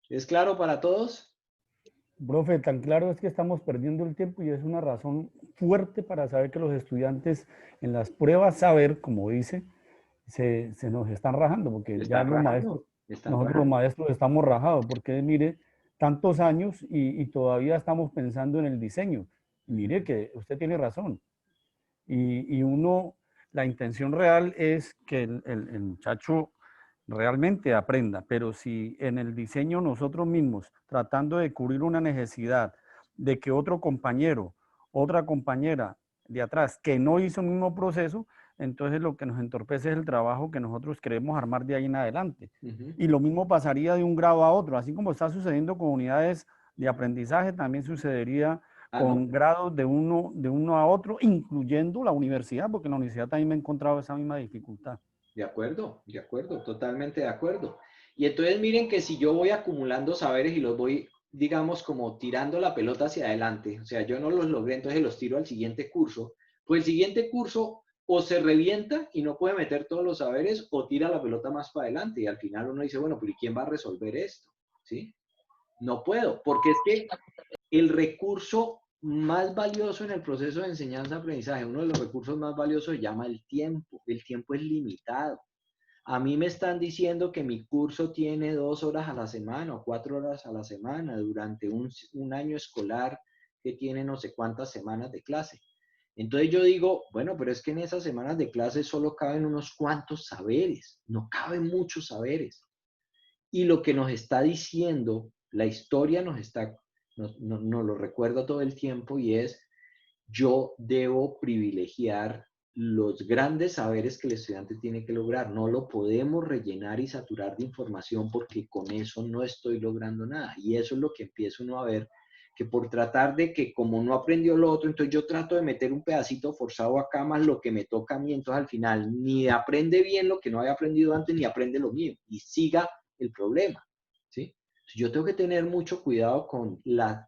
¿Es claro para todos? Profe, tan claro es que estamos perdiendo el tiempo y es una razón fuerte para saber que los estudiantes en las pruebas saber, como dice, se nos están rajando, porque ya los maestros, nosotros los maestros estamos rajados, porque mire, tantos años y todavía estamos pensando en el diseño. Mire que usted tiene razón. Y uno, la intención real es que el muchacho realmente aprenda. Pero si en el diseño nosotros mismos, tratando de cubrir una necesidad de que otro compañero, otra compañera de atrás que no hizo el mismo proceso, entonces lo que nos entorpece es el trabajo que nosotros queremos armar de ahí en adelante. Y lo mismo pasaría de un grado a otro, así como está sucediendo con unidades de aprendizaje, también sucedería con grados de uno a otro, incluyendo la universidad, porque en la universidad también me he encontrado esa misma dificultad. De acuerdo, totalmente de acuerdo. Y entonces miren que si yo voy acumulando saberes y los voy, digamos, como tirando la pelota hacia adelante, o sea, yo no los logré, entonces los tiro al siguiente curso, pues el siguiente curso o se revienta y no puede meter todos los saberes o tira la pelota más para adelante y al final uno dice, bueno, pero ¿y quién va a resolver esto? ¿Sí? No puedo, porque es que el recurso más valioso en el proceso de enseñanza-aprendizaje, uno de los recursos más valiosos se llama el tiempo. El tiempo es limitado. A mí me están diciendo que mi curso tiene 2 horas a la semana o 4 horas a la semana durante un año escolar que tiene no sé cuántas semanas de clase. Entonces yo digo, bueno, pero es que en esas semanas de clase solo caben unos cuantos saberes, no caben muchos saberes. Y lo que nos está diciendo, la historia nos lo recuerda todo el tiempo y es, yo debo privilegiar los grandes saberes que el estudiante tiene que lograr. No lo podemos rellenar y saturar de información porque con eso no estoy logrando nada. Y eso es lo que empieza uno a ver, que por tratar de que como no aprendió lo otro, entonces yo trato de meter un pedacito forzado acá más lo que me toca a mí, entonces al final ni aprende bien lo que no había aprendido antes, ni aprende lo mío, y siga el problema, ¿sí? Yo tengo que tener mucho cuidado con la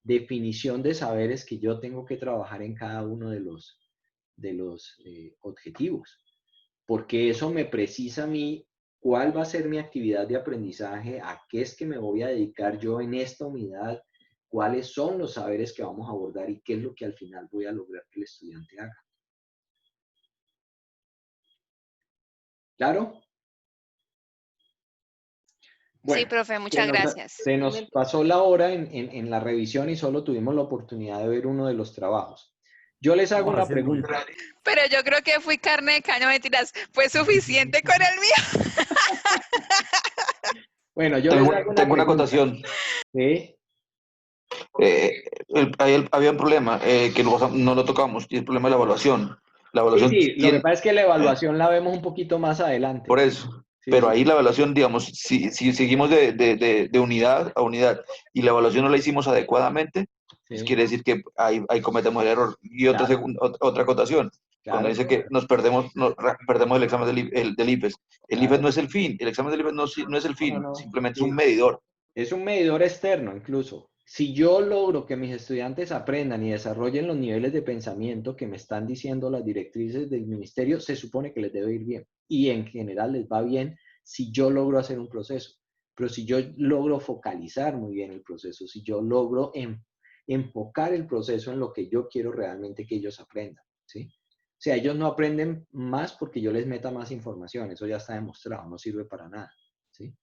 definición de saberes que yo tengo que trabajar en cada uno de los objetivos, porque eso me precisa a mí cuál va a ser mi actividad de aprendizaje, a qué es que me voy a dedicar yo en esta unidad, cuáles son los saberes que vamos a abordar y qué es lo que al final voy a lograr que el estudiante haga. ¿Claro? Bueno, sí, profe, muchas gracias. Se nos pasó la hora en la revisión y solo tuvimos la oportunidad de ver uno de los trabajos. Yo les hago una pregunta. Pero yo creo que fui carne de caña, mentiras. Fue suficiente con el mío. Bueno, yo tengo una acotación. ¿Sí? Había un problema que no lo tocamos, y el problema de la evaluación. La evaluación sí, lo que pasa es que la evaluación la vemos un poquito más adelante. Por eso. Sí, pero sí. ahí la evaluación, digamos, si seguimos de unidad a unidad y la evaluación no la hicimos adecuadamente, pues quiere decir que ahí cometemos el error. Y otra, otra acotación, cuando dice que nos perdemos el examen del IFES. El IFES no es el fin, el examen del IFES no es el fin, simplemente es un medidor. Es un medidor externo, incluso. Si yo logro que mis estudiantes aprendan y desarrollen los niveles de pensamiento que me están diciendo las directrices del ministerio, se supone que les debe ir bien. Y en general les va bien si yo logro hacer un proceso. Pero si yo logro focalizar muy bien el proceso, si yo logro enfocar el proceso en lo que yo quiero realmente que ellos aprendan, ¿sí? O sea, ellos no aprenden más porque yo les meta más información. Eso ya está demostrado, no sirve para nada, ¿sí?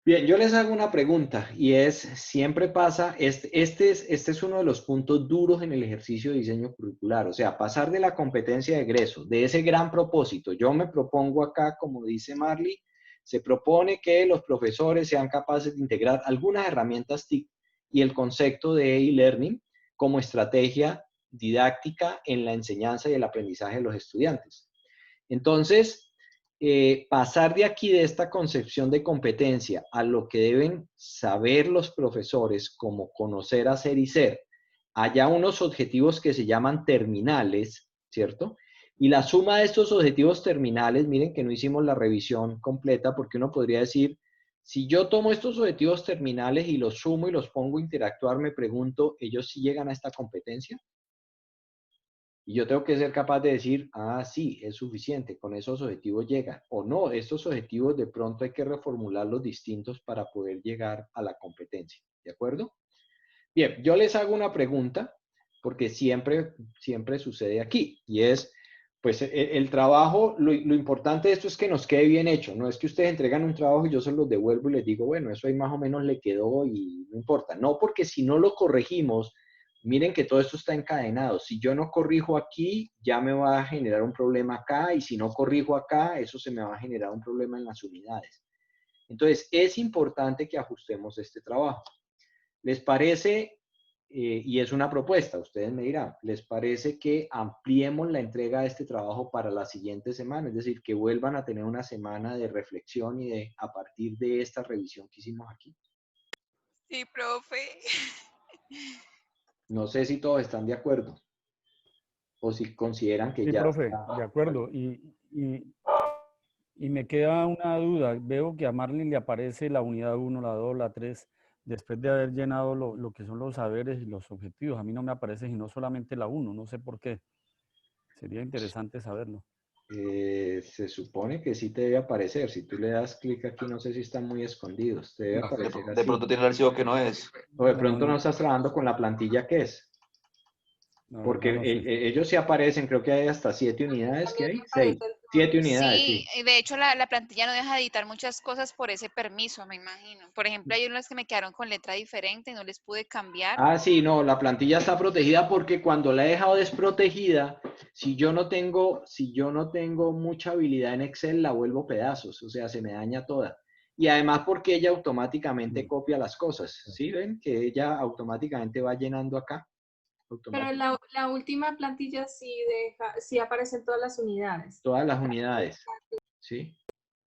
Bien, yo les hago una pregunta y es, siempre pasa, este es uno de los puntos duros en el ejercicio de diseño curricular, o sea, pasar de la competencia de egreso, de ese gran propósito. Yo me propongo acá, como dice Marley, se propone que los profesores sean capaces de integrar algunas herramientas TIC y el concepto de e-learning como estrategia didáctica en la enseñanza y el aprendizaje de los estudiantes. Entonces, pasar de aquí, de esta concepción de competencia, a lo que deben saber los profesores, como conocer, hacer y ser, haya unos objetivos que se llaman terminales, ¿cierto? Y la suma de estos objetivos terminales, miren que no hicimos la revisión completa, porque uno podría decir, si yo tomo estos objetivos terminales y los sumo y los pongo a interactuar, me pregunto, ¿ellos sí llegan a esta competencia? Y yo tengo que ser capaz de decir, ah, sí, es suficiente, con esos objetivos llegan. O no, estos objetivos de pronto hay que reformularlos distintos para poder llegar a la competencia. ¿De acuerdo? Bien, yo les hago una pregunta, porque siempre sucede aquí, y es, pues el trabajo, lo importante de esto es que nos quede bien hecho. No es que ustedes entregan un trabajo y yo se los devuelvo y les digo, bueno, eso ahí más o menos le quedó y no importa. No, porque si no lo corregimos, miren que todo esto está encadenado. Si yo no corrijo aquí, ya me va a generar un problema acá, y si no corrijo acá, eso se me va a generar un problema en las unidades. Entonces, es importante que ajustemos este trabajo. ¿Les parece? Y es una propuesta, ustedes me dirán, ¿les parece que ampliemos la entrega de este trabajo para la siguiente semana? Es decir, que vuelvan a tener una semana de reflexión y a partir de esta revisión que hicimos aquí. Sí, profe. No sé si todos están de acuerdo o si consideran que Sí, ya profe, está. de acuerdo. Y me queda una duda. Veo que a Marlene le aparece la unidad 1, la 2, la 3, después de haber llenado lo que son los saberes y los objetivos. A mí no me aparece sino solamente la 1, no sé por qué. Sería interesante saberlo. Se supone que sí te debe aparecer. Si tú le das clic aquí, no sé si están muy escondidos. Te debe No, aparecer De así. pronto tiene el archivo que no es. O de No, pronto no no, estás trabajando con la plantilla que es. la Porque verdad no sé. ellos sí aparecen, creo que hay hasta 7 unidades, ¿qué También hay? me 6. parece 7 unidades, Sí, sí. y de hecho la plantilla no deja editar muchas cosas por ese permiso, me imagino. Por ejemplo, hay unas que me quedaron con letra diferente y no les pude cambiar. Ah, sí, no, la plantilla está protegida porque cuando la he dejado desprotegida, si yo no tengo mucha habilidad en Excel, la vuelvo pedazos, o sea, se me daña toda. Y además porque ella automáticamente copia las cosas, ¿sí ven? Que ella automáticamente va llenando acá. Pero la última plantilla sí aparecen todas las unidades. Todas las unidades, ¿sí?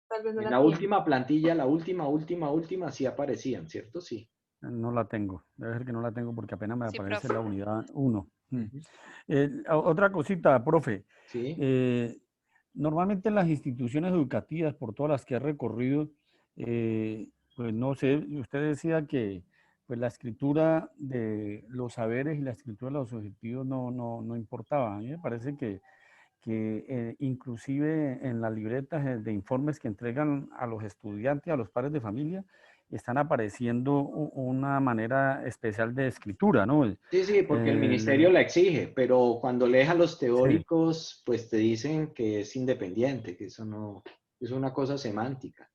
Tal vez no En la la tiene. última plantilla, la última, sí aparecían, ¿cierto? Sí. No la tengo. Debe ser que no la tengo porque apenas me Sí, aparece profe. la unidad 1. Ujú. Otra cosita, profe. Sí. Normalmente en las instituciones educativas, por todas las que he recorrido, pues no sé, usted decía que pues la escritura de los saberes y la escritura de los objetivos no importaba. A mí me parece que inclusive en las libretas de informes que entregan a los estudiantes, a los padres de familia, están apareciendo una manera especial de escritura, ¿no? Sí, porque el ministerio la exige, pero cuando lees a los Sí. teóricos, pues te dicen que es independiente, que eso no, es una cosa semántica.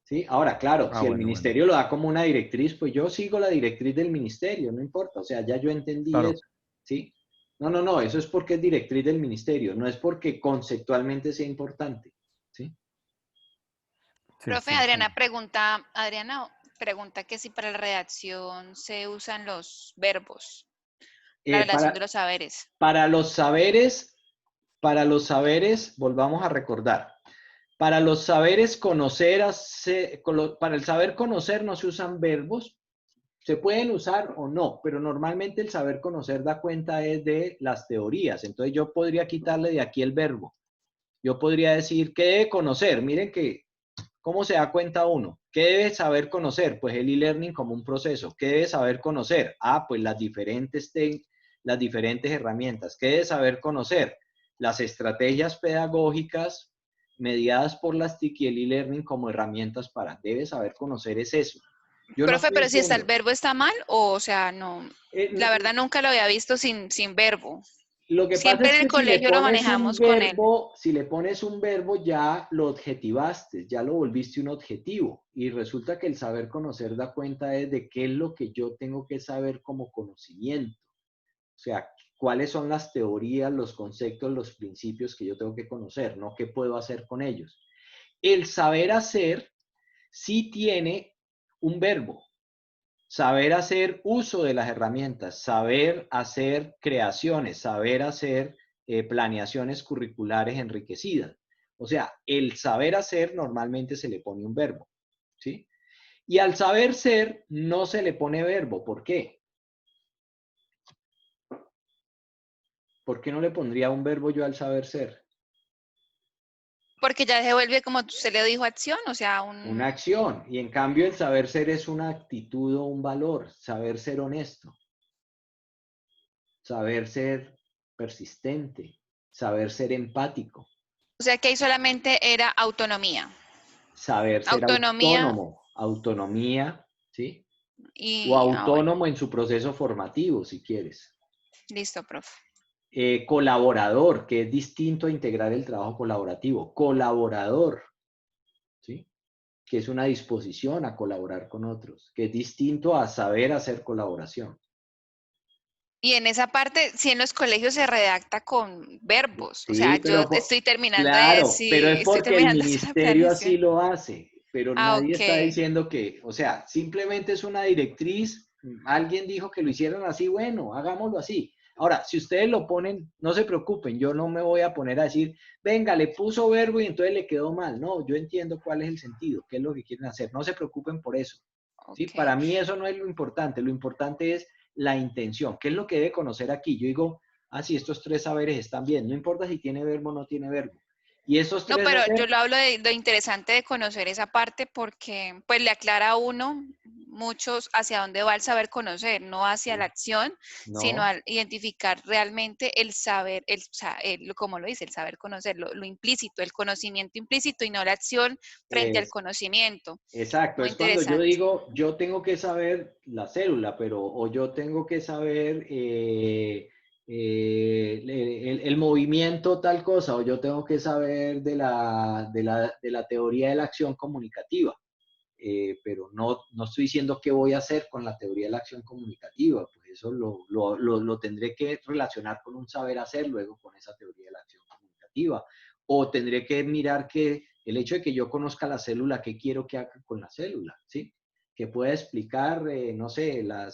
¿Sí? Ahora, claro, Ah, si el bueno. ministerio lo da como una directriz, pues yo sigo la directriz del ministerio, no importa, o sea, ya yo entendí Claro. eso, ¿sí? No, eso es porque es directriz del ministerio, no es porque conceptualmente sea importante, ¿sí? Profe, Sí. Adriana pregunta que si para la redacción se usan los verbos, la Eh, relación de para, los saberes. para los saberes, volvamos a recordar, para los saberes conocer, para el saber conocer no se usan verbos, se pueden usar o no, pero normalmente el saber conocer da cuenta es de las teorías. Entonces yo podría quitarle de aquí el verbo. Yo podría decir, ¿qué debe conocer? Miren que, ¿cómo se da cuenta uno? ¿Qué debe saber conocer? Pues el e-learning como un proceso. ¿Qué debe saber conocer? Ah, pues las diferentes herramientas. ¿Qué debe saber conocer? Las estrategias pedagógicas mediadas por las TIC y el e-learning como herramientas para. Debe saber conocer es eso. Yo no Profe, estoy pero si está el diciendo, verbo está mal, o sea, no, la verdad nunca lo había visto sin verbo. lo que pasa Siempre es en el que colegio lo manejamos con él. si le pones un verbo, ya lo objetivaste, ya lo volviste un objetivo. Y resulta que el saber conocer da cuenta de qué es lo que yo tengo que saber como conocimiento. O sea, cuáles son las teorías, los conceptos, los principios que yo tengo que conocer, no qué puedo hacer con ellos. El saber hacer sí tiene un verbo. Saber hacer uso de las herramientas, saber hacer creaciones, saber hacer planeaciones curriculares enriquecidas. O sea, el saber hacer normalmente se le pone un verbo, ¿sí? Y al saber ser no se le pone verbo. ¿Por qué? ¿Por qué no le pondría un verbo yo al saber ser? Porque ya se vuelve, como usted le dijo, acción, o sea, Una acción. Y en cambio el saber ser es una actitud o un valor. Saber ser honesto. Saber ser persistente. Saber ser empático. O sea que ahí solamente era autonomía. Saber ser Autonomía autonomía, ¿sí? O y, bueno, autónomo en su proceso formativo, si quieres. listo, profe. Colaborador, que es distinto a integrar el trabajo colaborativo. Colaborador, ¿sí? Que es una disposición a colaborar con otros, que es distinto a saber hacer colaboración. Y en esa parte, si en los colegios se redacta con verbos, o sea, Sí, yo pero estoy terminando de claro, pero decir, es estoy porque el terminando de hacer la ministerio así planeación. lo hace, pero Ah, nadie está ok, diciendo que, o sea, simplemente es una directriz, alguien dijo que lo hicieron así, bueno, hagámoslo así. Ahora, si ustedes lo ponen, no se preocupen, yo no me voy a poner a decir, venga, le puso verbo y entonces le quedó mal. No, yo entiendo cuál es el sentido, qué es lo que quieren hacer, no se preocupen por eso. ¿Sí? ok. Para mí eso no es lo importante es la intención, qué es lo que debe conocer aquí. Yo digo, ah, sí, estos tres saberes están bien, no importa si tiene verbo o no tiene verbo. Y esos No, tres pero yo hacer, lo hablo de lo interesante de conocer esa parte porque pues le aclara a uno muchos hacia dónde va el saber conocer, no hacia la acción, sino no, al identificar realmente el saber, como lo dice, el saber conocer, lo implícito, el conocimiento implícito y no la acción frente al es, conocimiento. exacto, Muy es cuando yo interesante. digo, yo tengo que saber la célula, pero, o yo tengo que saber el movimiento tal cosa, o yo tengo que saber de la teoría de la acción comunicativa. Pero no estoy diciendo qué voy a hacer con la teoría de la acción comunicativa, pues eso lo tendré que relacionar con un saber hacer luego con esa teoría de la acción comunicativa, o tendré que mirar que el hecho de que yo conozca la célula, qué quiero que haga con la célula, ¿sí? Que pueda explicar, no sé, la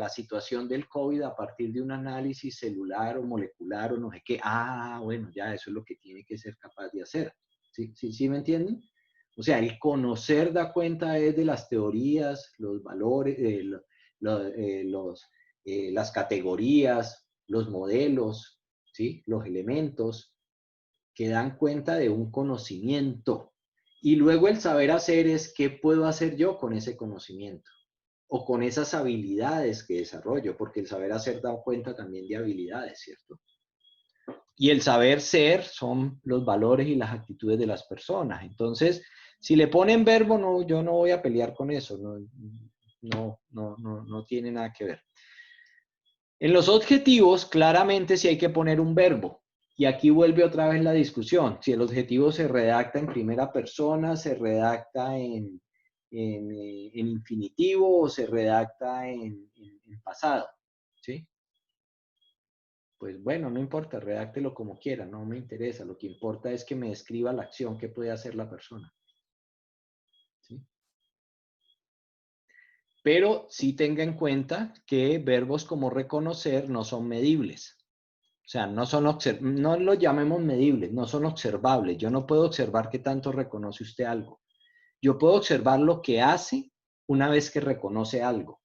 situación del COVID a partir de un análisis celular o molecular o no sé qué. Ah, bueno, ya eso es lo que tiene que ser capaz de hacer. ¿Sí me entienden? O sea, el conocer da cuenta es de las teorías, los valores, las categorías, los modelos, ¿sí? Los elementos que dan cuenta de un conocimiento. Y luego el saber hacer es qué puedo hacer yo con ese conocimiento o con esas habilidades que desarrollo, porque el saber hacer da cuenta también de habilidades, ¿cierto? Y el saber ser son los valores y las actitudes de las personas. Entonces, si le ponen verbo, no, yo no voy a pelear con eso, no tiene nada que ver. En los objetivos, claramente sí hay que poner un verbo. Y aquí vuelve otra vez la discusión. Si el objetivo se redacta en primera persona, se redacta en infinitivo o se redacta en pasado. ¿Sí? Pues bueno, no importa, redáctelo como quiera, no me interesa. Lo que importa es que me describa la acción que puede hacer la persona. ¿Sí? Pero sí tenga en cuenta que verbos como reconocer no son medibles. O sea, no lo llamemos medibles, no son observables. Yo no puedo observar qué tanto reconoce usted algo. Yo puedo observar lo que hace una vez que reconoce algo.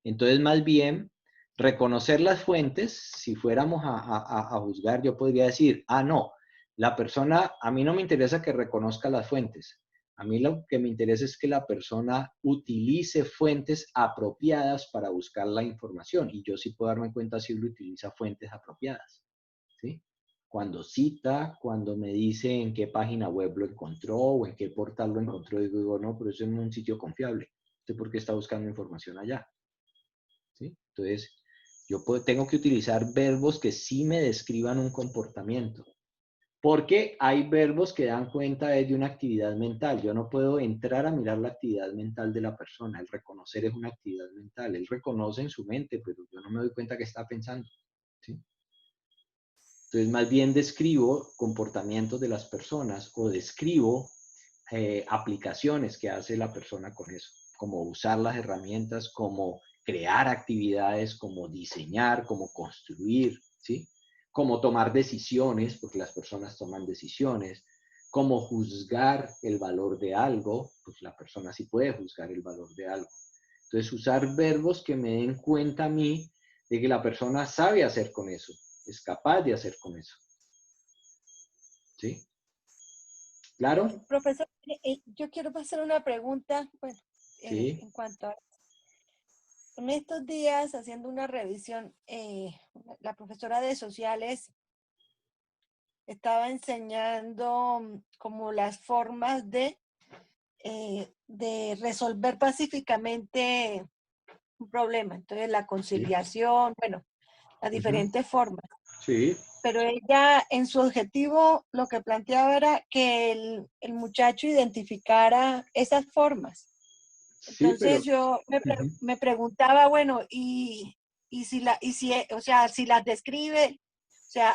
Entonces, más bien, reconocer las fuentes, si fuéramos a juzgar, yo podría decir, ah, no, la persona, a mí no me interesa que reconozca las fuentes. A mí lo que me interesa es que la persona utilice fuentes apropiadas para buscar la información. Y yo sí puedo darme cuenta si uno utiliza fuentes apropiadas. ¿Sí? Cuando cita, cuando me dice en qué página web lo encontró o en qué portal lo encontró, digo, no, pero eso es un sitio confiable. ¿Usted por qué está buscando información allá? ¿Sí? Entonces, tengo que utilizar verbos que sí me describan un comportamiento. Porque hay verbos que dan cuenta de una actividad mental. Yo no puedo entrar a mirar la actividad mental de la persona. El reconocer es una actividad mental. Él reconoce en su mente, pero yo no me doy cuenta que está pensando. ¿Sí? Entonces, más bien describo comportamientos de las personas o describo aplicaciones que hace la persona con eso, como usar las herramientas, como crear actividades, como diseñar, como construir, ¿sí? Como tomar decisiones, porque las personas toman decisiones, como juzgar el valor de algo, pues la persona sí puede juzgar el valor de algo. Entonces, usar verbos que me den cuenta a mí de que la persona sabe hacer con eso, es capaz de hacer con eso. ¿Sí? ¿Claro? Profesor, yo quiero hacer una pregunta, bueno, Sí. en cuanto a en estos días, haciendo una revisión, la profesora de sociales estaba enseñando como las formas de resolver pacíficamente un problema. Entonces, la conciliación, bueno, las diferentes formas. Sí. Pero ella, en su objetivo, lo que planteaba era que el muchacho identificara esas formas. Sí, pero... Entonces, yo me preguntaba, bueno, ¿y o sea, si las describe, o sea,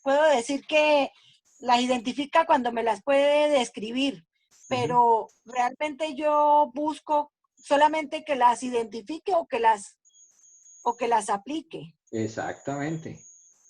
puedo decir que las identifica cuando me las puede describir, pero realmente yo busco solamente que las identifique o que las aplique. Exactamente,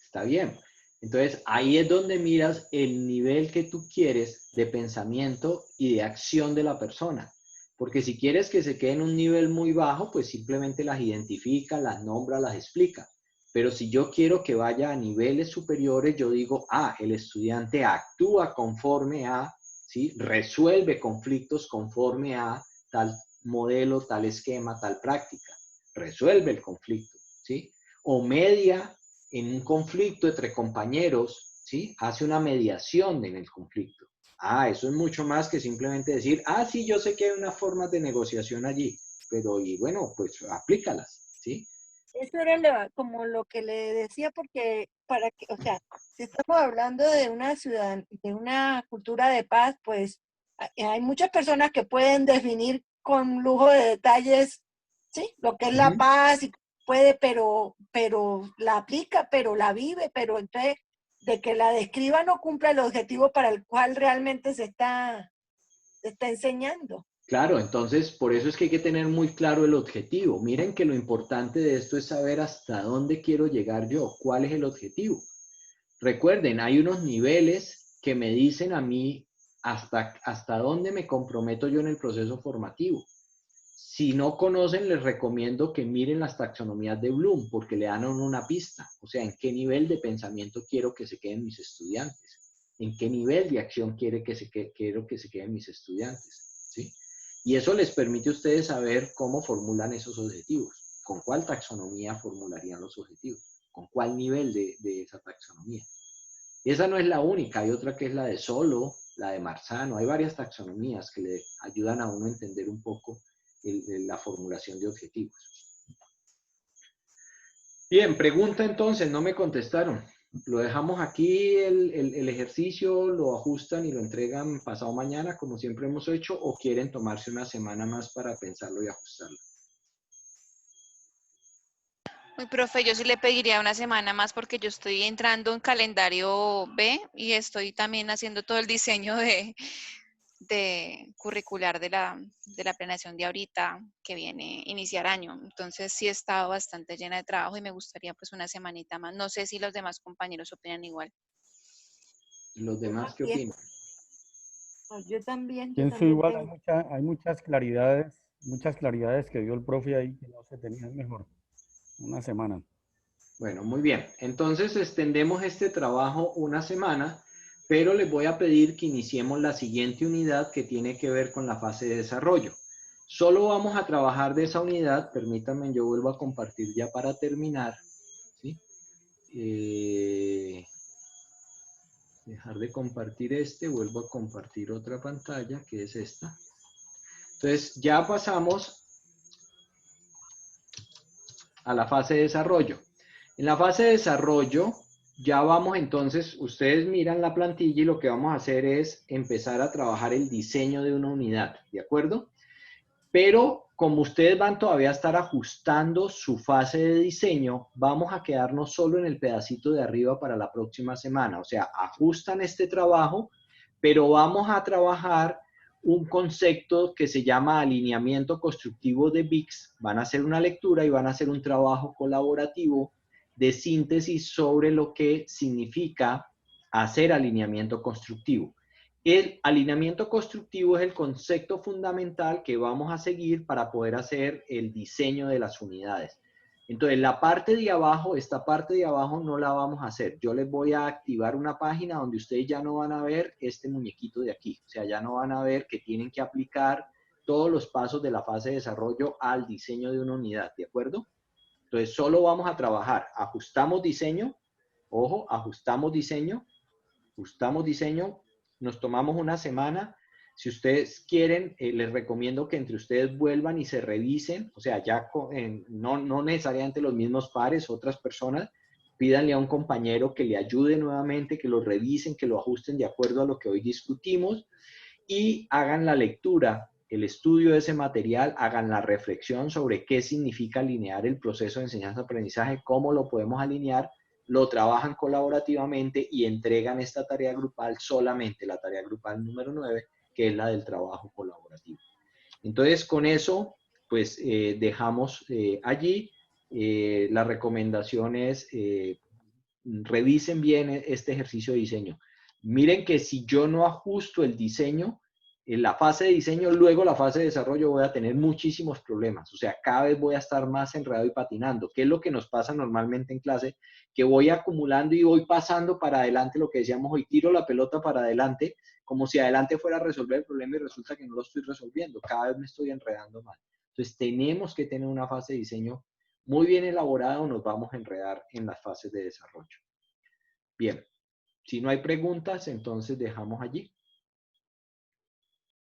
está bien. Entonces, ahí es donde miras el nivel que tú quieres de pensamiento y de acción de la persona. Porque si quieres que se quede en un nivel muy bajo, pues simplemente las identifica, las nombra, las explica. Pero si yo quiero que vaya a niveles superiores, yo digo, el estudiante actúa conforme a, ¿sí? Resuelve conflictos conforme a tal modelo, tal esquema, tal práctica. Resuelve el conflicto, ¿sí? O media en un conflicto entre compañeros, ¿sí? Hace una mediación en el conflicto. Eso es mucho más que simplemente decir, sí, yo sé que hay unas formas de negociación allí, pero y bueno, pues aplícalas, ¿sí? Eso era como lo que le decía, porque o sea, si estamos hablando de una ciudad, de una cultura de paz, pues hay muchas personas que pueden definir con lujo de detalles, ¿sí? Lo que es la paz y puede, pero la aplica, pero la vive, pero entonces de que la describa no cumple el objetivo para el cual realmente se está enseñando. Claro, entonces por eso es que hay que tener muy claro el objetivo. Miren que lo importante de esto es saber hasta dónde quiero llegar yo, cuál es el objetivo. Recuerden, hay unos niveles que me dicen a mí hasta dónde me comprometo yo en el proceso formativo. Si no conocen, les recomiendo que miren las taxonomías de Bloom, porque le dan una pista. O sea, en qué nivel de pensamiento quiero que se queden mis estudiantes. En qué nivel de acción quiero que se queden mis estudiantes. ¿Sí? Y eso les permite a ustedes saber cómo formulan esos objetivos. Con cuál taxonomía formularían los objetivos. Con cuál nivel de esa taxonomía. Y esa no es la única. Hay otra que es la de Solo, la de Marzano. Hay varias taxonomías que le ayudan a uno a entender un poco la formulación de objetivos. Bien, pregunta entonces, no me contestaron. ¿Lo dejamos aquí el ejercicio, lo ajustan y lo entregan pasado mañana, como siempre hemos hecho, o quieren tomarse una semana más para pensarlo y ajustarlo? Uy, profe, yo sí le pediría una semana más porque yo estoy entrando en calendario B y estoy también haciendo todo el diseño de curricular de la planeación de ahorita que viene iniciar año. Entonces sí he estado bastante llena de trabajo y me gustaría pues una semanita más. No sé si los demás compañeros opinan igual. ¿Los demás qué opinan? Yo también. Pienso igual, hay muchas claridades que dio el profe ahí que no se tenían mejor. Una semana. Bueno, muy bien. Entonces extendemos este trabajo una semana, pero les voy a pedir que iniciemos la siguiente unidad que tiene que ver con la fase de desarrollo. Solo vamos a trabajar de esa unidad, permítanme, yo vuelvo a compartir ya para terminar. ¿Sí? Dejar de compartir vuelvo a compartir otra pantalla, que es esta. Entonces, ya pasamos a la fase de desarrollo. En la fase de desarrollo, ya vamos entonces, ustedes miran la plantilla y lo que vamos a hacer es empezar a trabajar el diseño de una unidad, ¿de acuerdo? Pero como ustedes van todavía a estar ajustando su fase de diseño, vamos a quedarnos solo en el pedacito de arriba para la próxima semana. O sea, ajustan este trabajo, pero vamos a trabajar un concepto que se llama alineamiento constructivo de BICS. Van a hacer una lectura y van a hacer un trabajo colaborativo de síntesis sobre lo que significa hacer alineamiento constructivo. El alineamiento constructivo es el concepto fundamental que vamos a seguir para poder hacer el diseño de las unidades. Entonces, la parte de abajo, esta parte de abajo no la vamos a hacer. Yo les voy a activar una página donde ustedes ya no van a ver este muñequito de aquí. O sea, ya no van a ver que tienen que aplicar todos los pasos de la fase de desarrollo al diseño de una unidad, ¿de acuerdo? Entonces, solo vamos a trabajar. Ajustamos diseño. Ojo, ajustamos diseño. Nos tomamos una semana. Si ustedes quieren, les recomiendo que entre ustedes vuelvan y se revisen, o sea, ya no necesariamente los mismos pares, otras personas, pídanle a un compañero que le ayude nuevamente, que lo revisen, que lo ajusten de acuerdo a lo que hoy discutimos y hagan la lectura el estudio de ese material, hagan la reflexión sobre qué significa alinear el proceso de enseñanza-aprendizaje, cómo lo podemos alinear, lo trabajan colaborativamente y entregan esta tarea grupal, solamente la tarea grupal número 9, que es la del trabajo colaborativo. Entonces, con eso, pues dejamos allí. La recomendación es, revisen bien este ejercicio de diseño. Miren que si yo no ajusto el diseño, en la fase de diseño, luego la fase de desarrollo voy a tener muchísimos problemas. O sea, cada vez voy a estar más enredado y patinando. ¿Qué es lo que nos pasa normalmente en clase? Que voy acumulando y voy pasando para adelante, lo que decíamos hoy, tiro la pelota para adelante, como si adelante fuera a resolver el problema y resulta que no lo estoy resolviendo. Cada vez me estoy enredando más. Entonces, tenemos que tener una fase de diseño muy bien elaborada o nos vamos a enredar en las fases de desarrollo. Bien, si no hay preguntas, entonces dejamos allí.